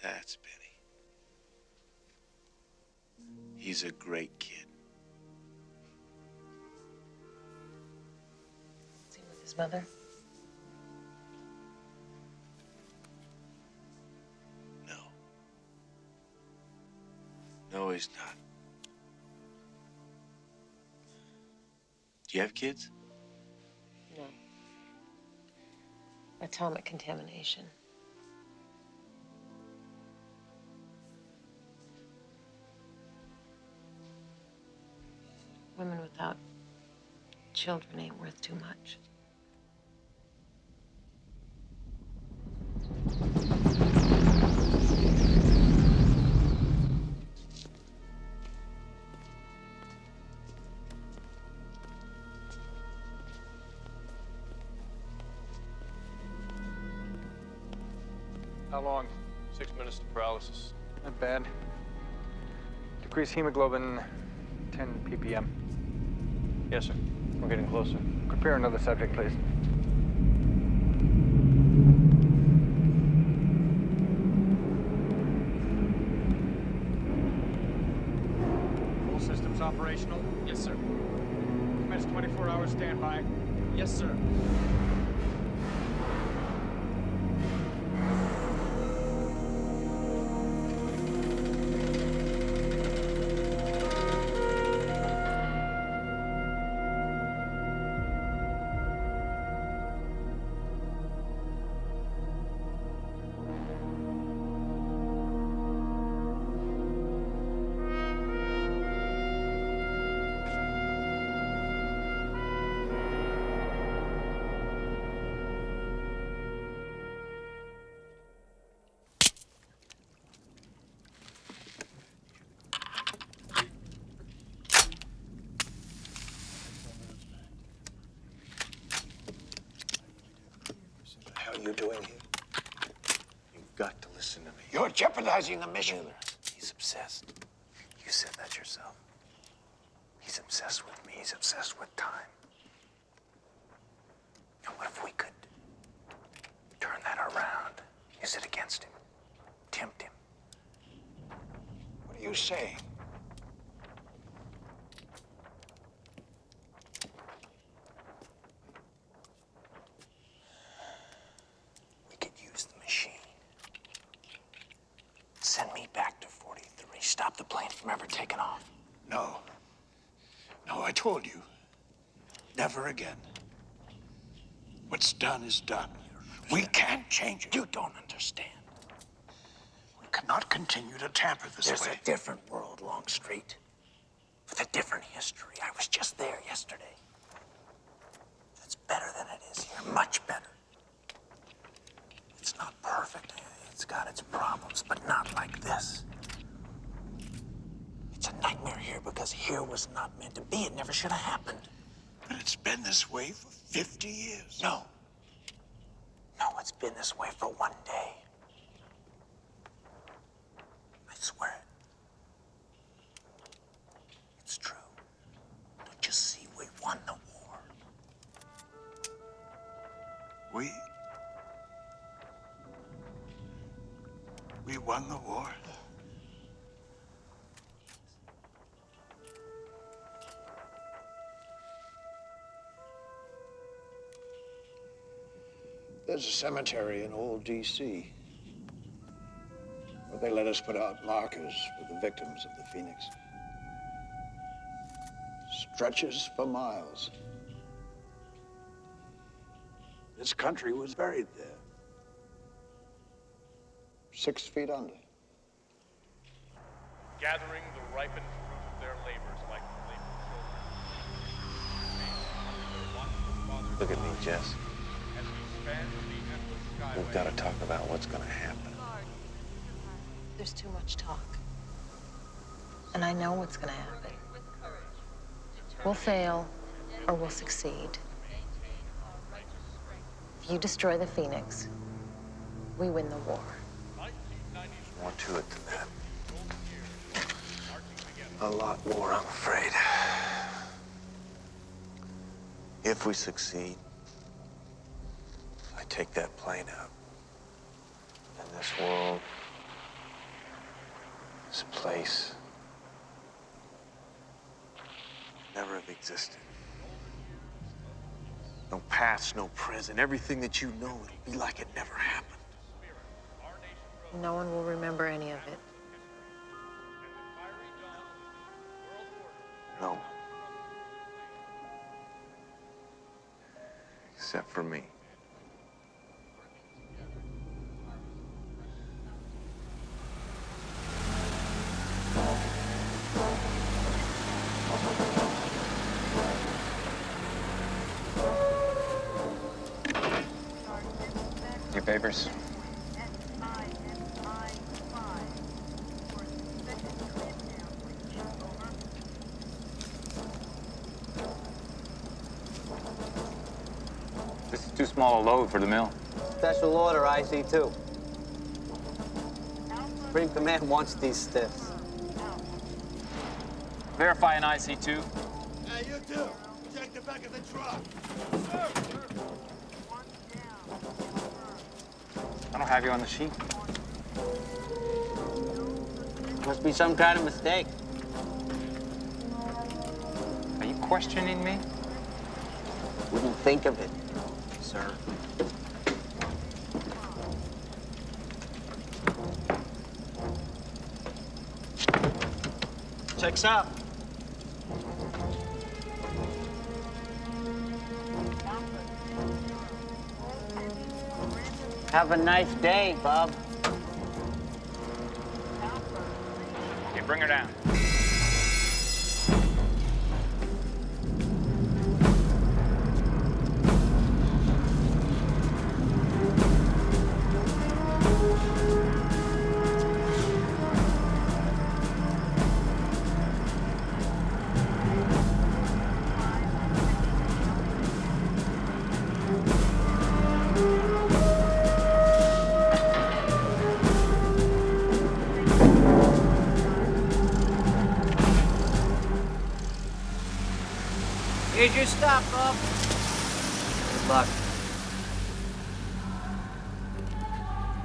That's Benny. He's a great kid. Is he with his mother? No. No, he's not. Do you have kids? No. Atomic contamination. Women without children ain't worth too much. How long? 6 minutes to paralysis. Not bad. Decrease hemoglobin 10 ppm. Yes, sir. We're getting closer. Prepare another subject, please. All systems operational? Yes, sir. Commence 24-hour standby. Yes, sir. What the hell are you doing here? You've got to listen to me. You're jeopardizing the mission. Miller, he's obsessed. You said that yourself. He's obsessed with me. He's obsessed with time. And what if we could turn that around? Use it against him. Tempt him. What are you saying? never taken off. No. No, I told you. Never again. What's done is done. We can't change it. You don't understand. We cannot continue to tamper this way. There's a different world, Longstreet. With a different history. I was just there yesterday. It's better than it is here. Much better. It's not perfect. It's got its problems, but not like this. It's a nightmare here because here was not meant to be. It never should have happened. But it's been this way for 50 years. No. No, it's been this way for one day. I swear it. It's true. Don't you see? We won the war. We won the war. There's a cemetery in old D.C. where they let us put out markers for the victims of the Phoenix. Stretches for miles. This country was buried there. 6 feet under. Gathering the ripened fruit of their labors like labor children. Look at me, Jess. We've got to talk about what's going to happen. There's too much talk. And I know what's gonna happen. We'll fail, or we'll succeed. If you destroy the Phoenix, we win the war. More to it than that. A lot more, I'm afraid. If we succeed, I take that plane out. And this world, this place, never have existed. No past, no present. Everything that you know, it'll be like it never happened. No one will remember any of it. No. Except for me. Your papers. This is too small a load for the mill. Special order, IC-2. Supreme Command wants these stiffs. Verify an IC-2. Hey, you too. Check the back of the truck. I don't have you on the sheet. Must be some kind of mistake. Are you questioning me? Wouldn't think of it, sir. Checks out. Have a nice day, Bob. Okay, bring her down. Here's your stop, Bob. Good luck.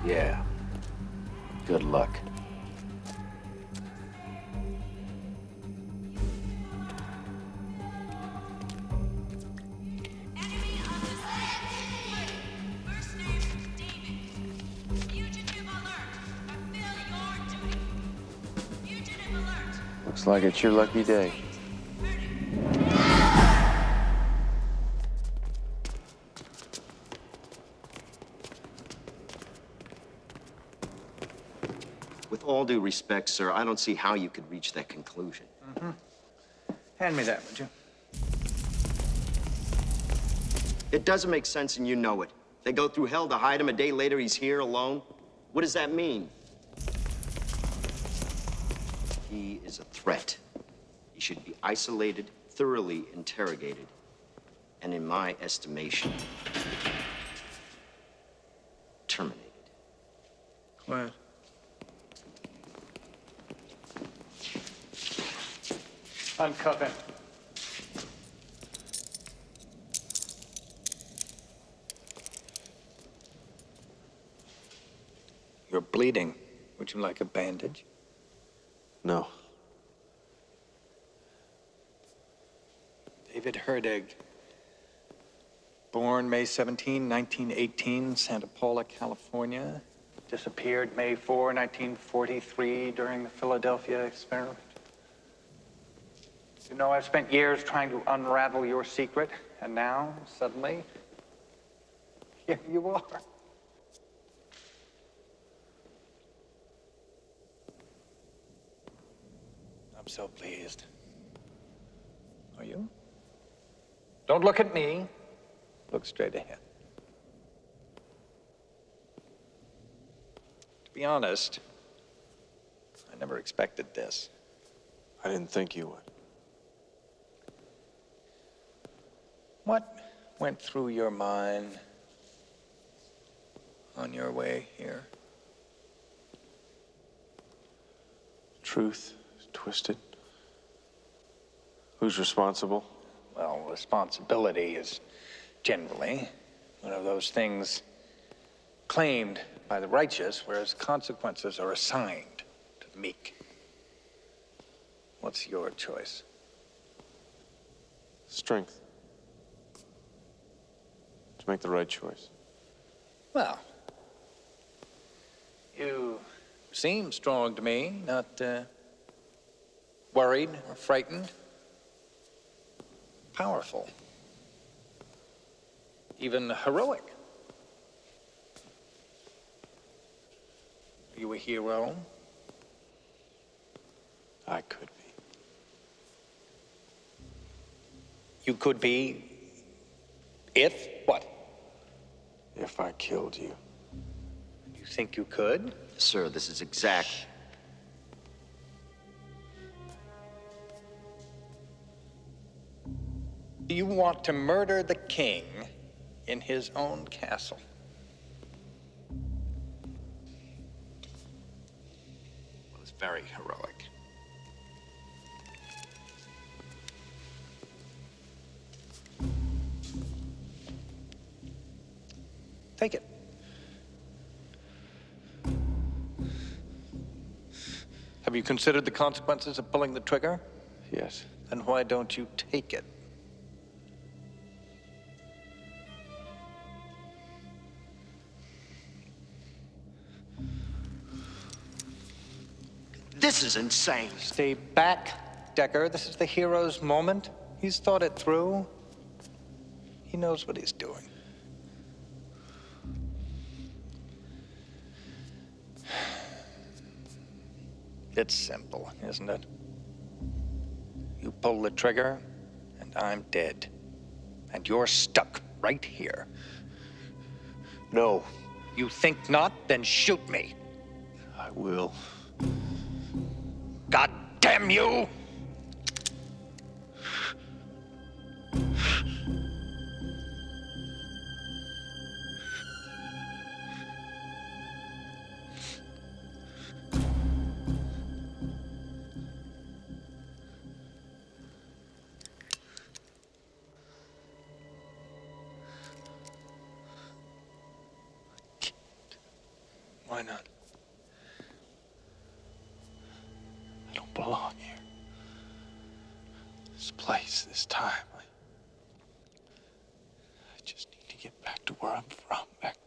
Yeah. Good luck. Looks like it's your lucky day. With all due respect, sir, I don't see how you could reach that conclusion. Mm-hmm. Hand me that, would you? It doesn't make sense, and you know it. They go through hell to hide him. A day later, he's here alone. What does that mean? He is a threat. He should be isolated, thoroughly interrogated, and in my estimation, terminated. What? Uncuff him. You're bleeding. Would you like a bandage? No. David Herdig. Born May 17, 1918, Santa Paula, California. Disappeared May 4, 1943 during the Philadelphia experiment. You know, I've spent years trying to unravel your secret, and now, suddenly, here you are. I'm so pleased. Are you? Don't look at me. Look straight ahead. To be honest, I never expected this. I didn't think you would. What went through your mind on your way here? Truth is twisted. Who's responsible? Well, responsibility is generally one of those things claimed by the righteous, whereas consequences are assigned to the meek. What's your choice? Strength. To make the right choice. Well, you seem strong to me, not worried or frightened. Powerful. Even heroic. Are you a hero? I could be. You could be if what? If I killed you. You think you could? Sir, this is exact. Do you want to murder the king in his own castle? Well, it's very heroic. Take it. Have you considered the consequences of pulling the trigger? Yes. Then why don't you take it? This is insane. Stay back, Decker. This is the hero's moment. He's thought it through. He knows what he's doing. It's simple, isn't it? You pull the trigger, and I'm dead. And you're stuck right here. No. You think not? Then shoot me. I will. God damn you! Why not? I don't belong here. This place, this time. I just need to get back to where I'm from, back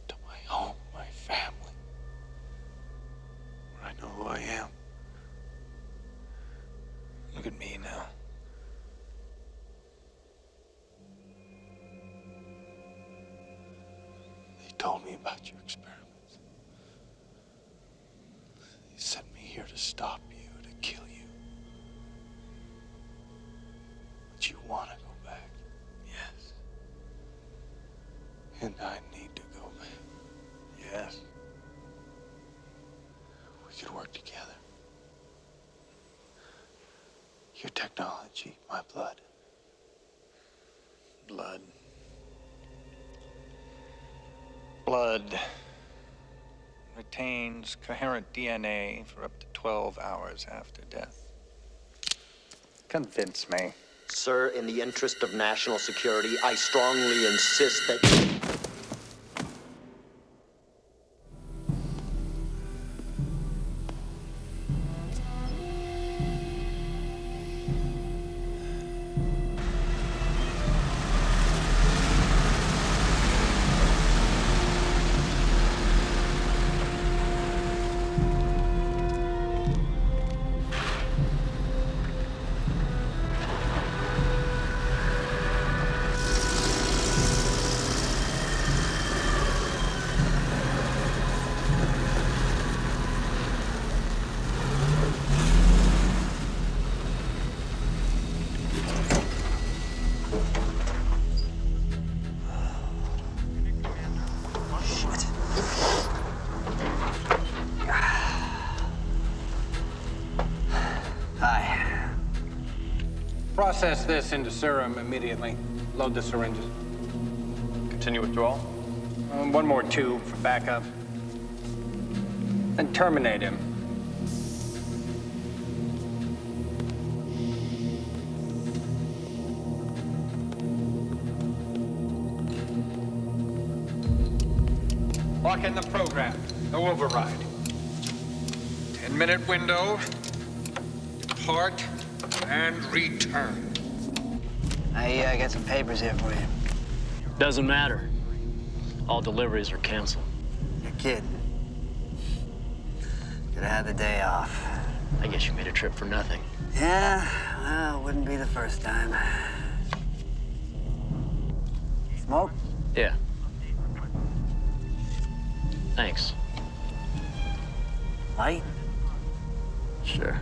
to my home, my family. Where I know who I am. told me about your experiments. He sent me here to stop you, to kill you. But you want to go back. Yes. And I need to go back. Yes. We could work together. Your technology, my blood. Blood. Blood retains coherent DNA for up to 12 hours after death. Convince me. Sir, in the interest of national security, I strongly insist that... Process this into serum immediately. Load the syringes. Continue withdrawal. One more tube for backup. Then terminate him. Lock in the program. No override. 10-minute window. Depart and return. I got some papers here for you. Doesn't matter. All deliveries are canceled. You're kidding. Could have had the day off. I guess you made a trip for nothing. Yeah, well, wouldn't be the first time. Smoke? Yeah. Thanks. Light? Sure.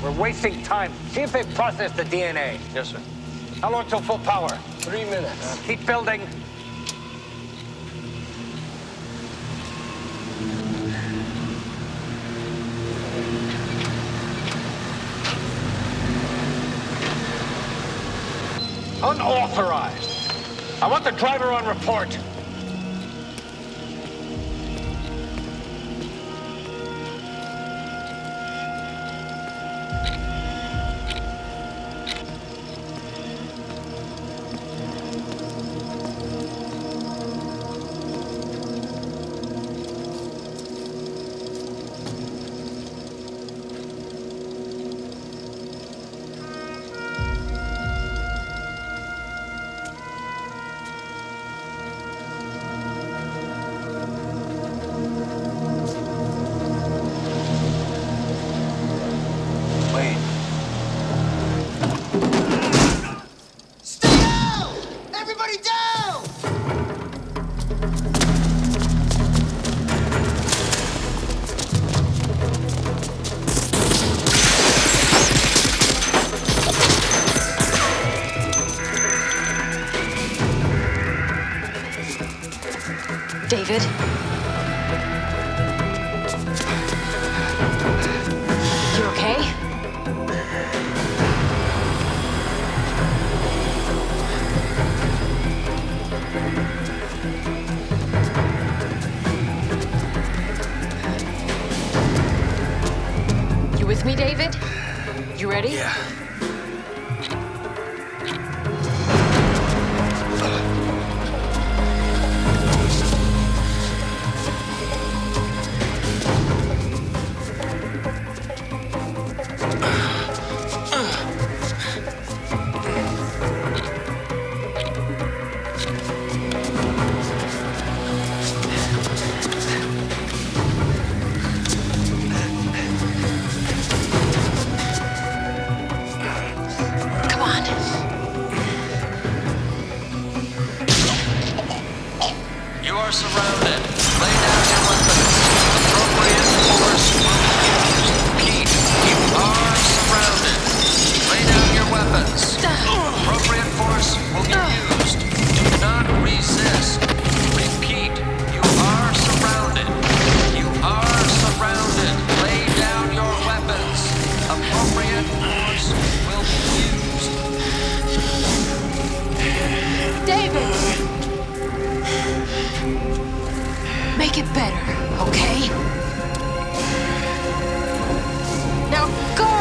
We're wasting time. See if they process the DNA. Yes, sir. How long till full power? 3 minutes. Keep building. Unauthorized. I want the driver on report. Everybody down! David? You okay? You with me, David? You ready? Yeah. get better, okay? Now go!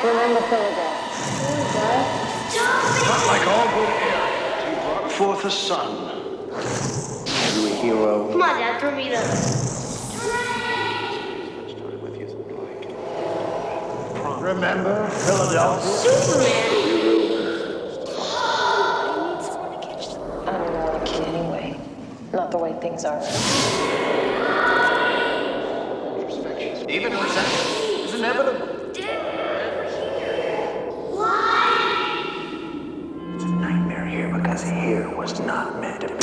Remember Philadelphia. Not like all good heirs. He brought forth a son. Are you a hero? Come on, Dad, throw me the... Remember Philadelphia? I'm not a kid anyway. Not the way things are. Even resentment is inevitable. It's a nightmare here because here was not meant to be.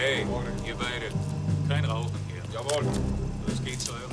Hey, ihr beide. Kein Rauchen hier. Jawohl. Das geht zu eurem...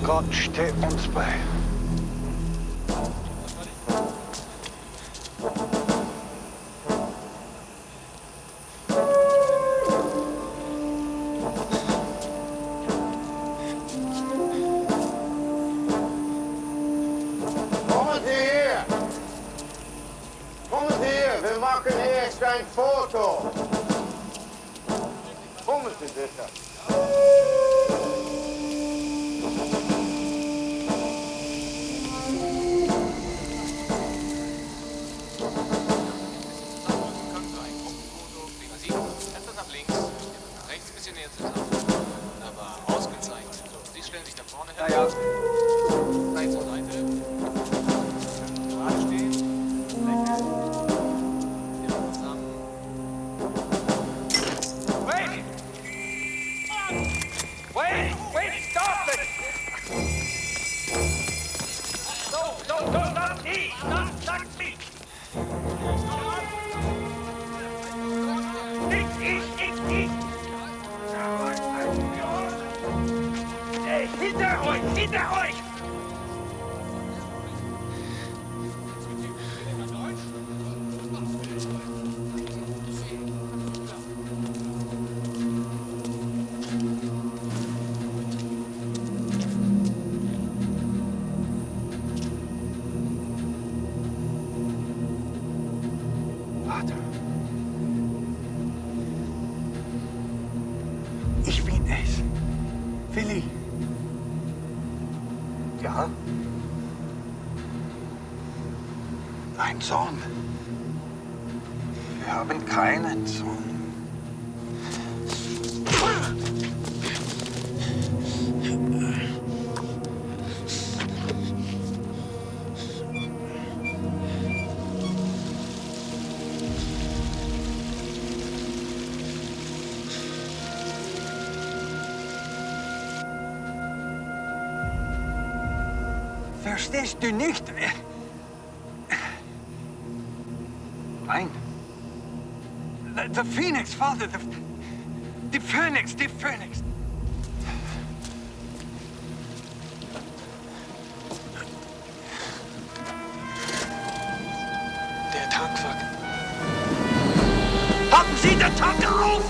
Gott stehe uns bei. Kommen Sie her! Kommen Sie her, wir machen erst ein Foto. Kommen Sie bitte. Etwas nach links, nach rechts, ein bisschen näher zusammen. Aber ausgezeichnet. So, Sie stellen sich da vorne hin. Ja, ja. Seite zur Seite. Gerade stehen. Rechts. Ja, zusammen. Wait! Wait! Wait! Stop it! No, not me! Not me! Hinter euch! Hinter euch! Vater. Ich bin es. Willi. Ja? Ein Sohn. Wir haben keinen Sohn. Verstehst du nicht? Nein. The Phoenix, Father, the Phoenix, the Phoenix. Der Tankwagen. Haben Sie den Tank auf!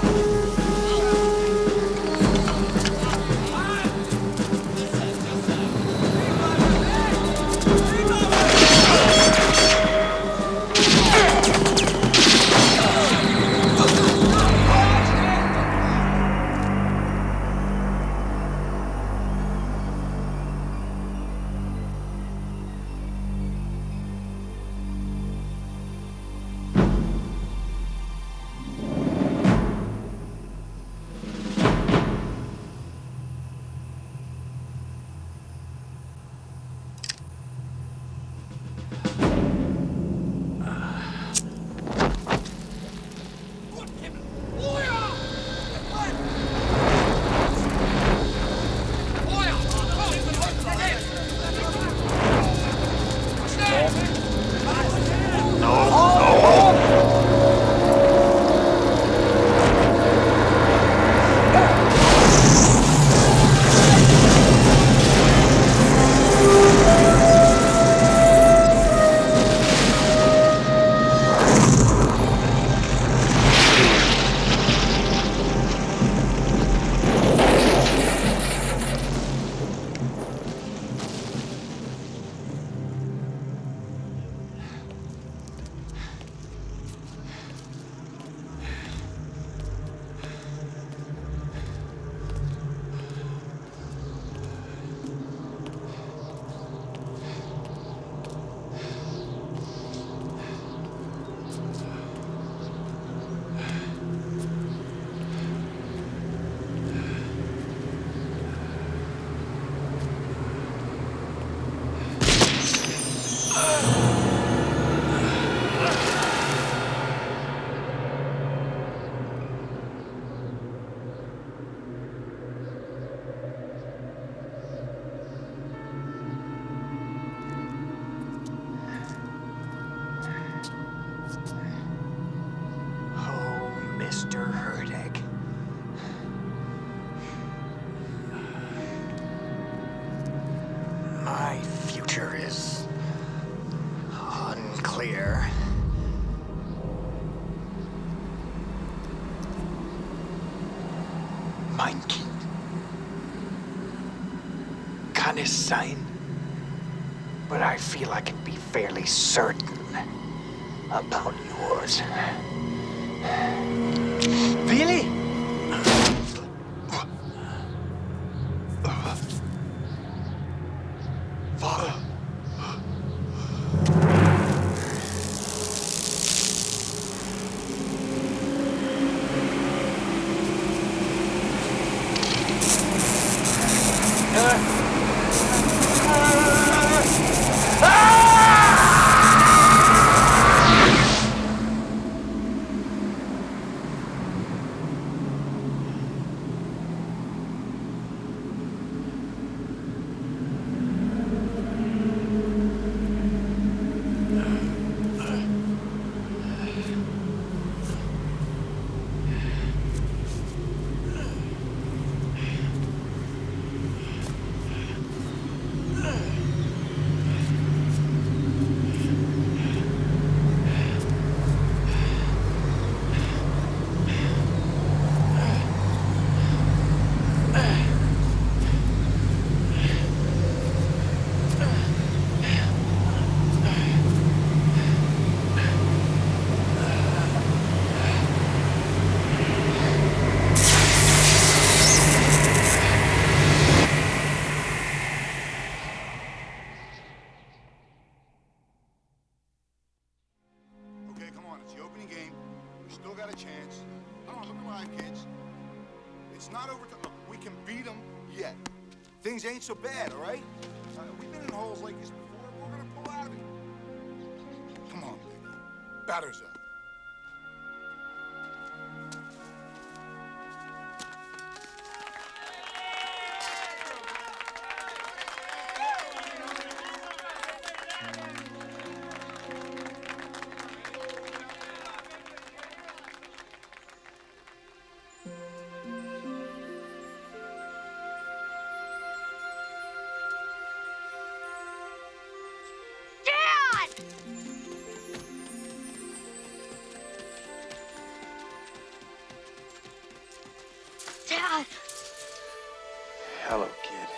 clear. Mein Kind. Kann es sein? But I feel I can be fairly certain about yours. Really? Father. Things ain't so bad, all right? We've been in holes like this before. We're gonna pull out of it. Come on, baby. Batter's up. Dad! Hello, kid.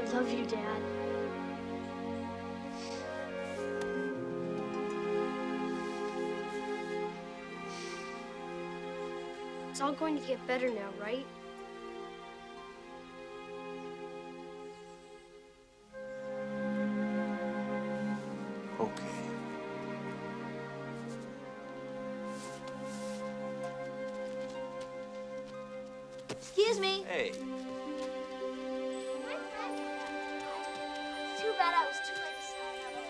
I love you, Dad. It's all going to get better now, right? Okay. Excuse me. Hey. Too bad I was too late to sign up.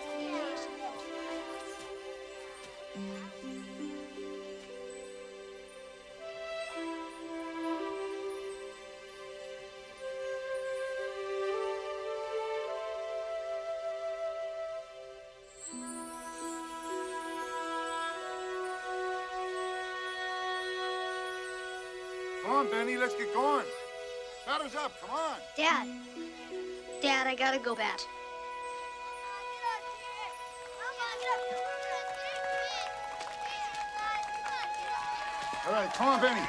Come on, Benny, let's get going. Batter's up, come on. Dad. Dad, I gotta go bat. All right, come on, Benny.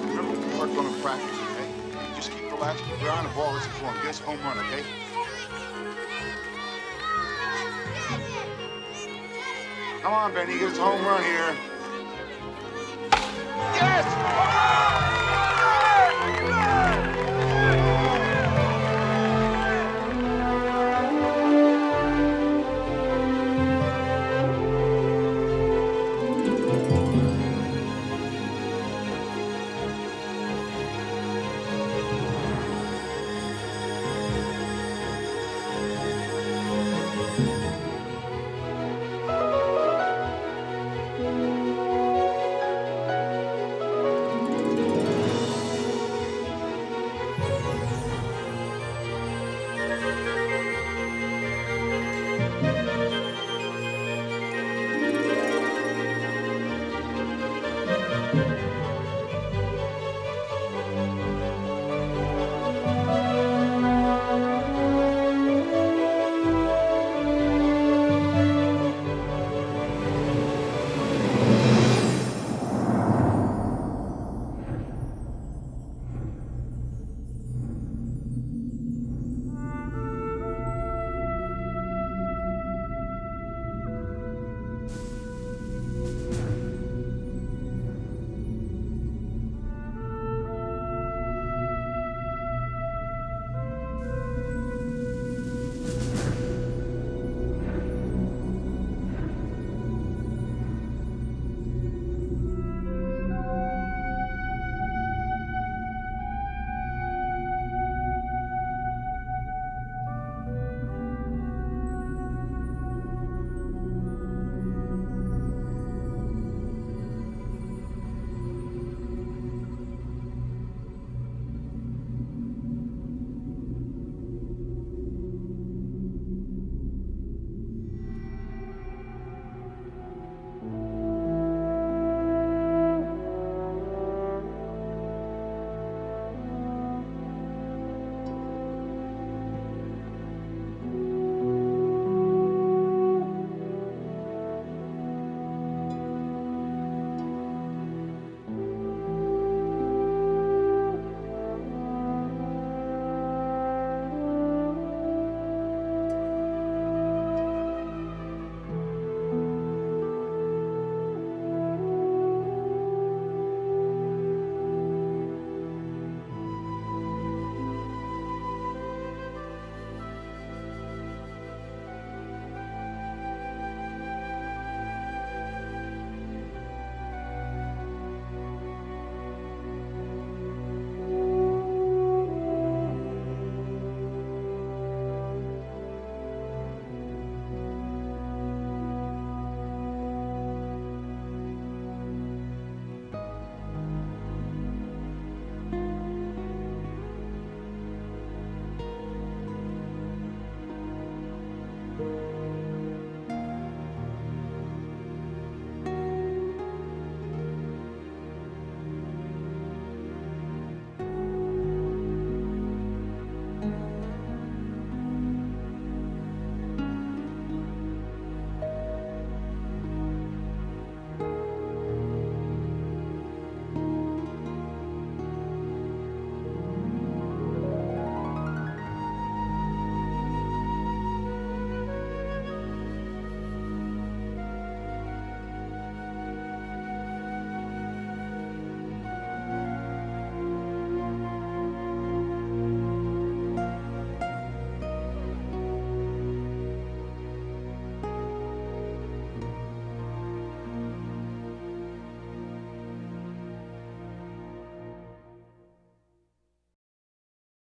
Remember, we are going to practice, okay? Just keep relaxed, keep your eye on the ball, let's go on. Get us a home run, okay? Come on, Benny, get us a home run here. Yes!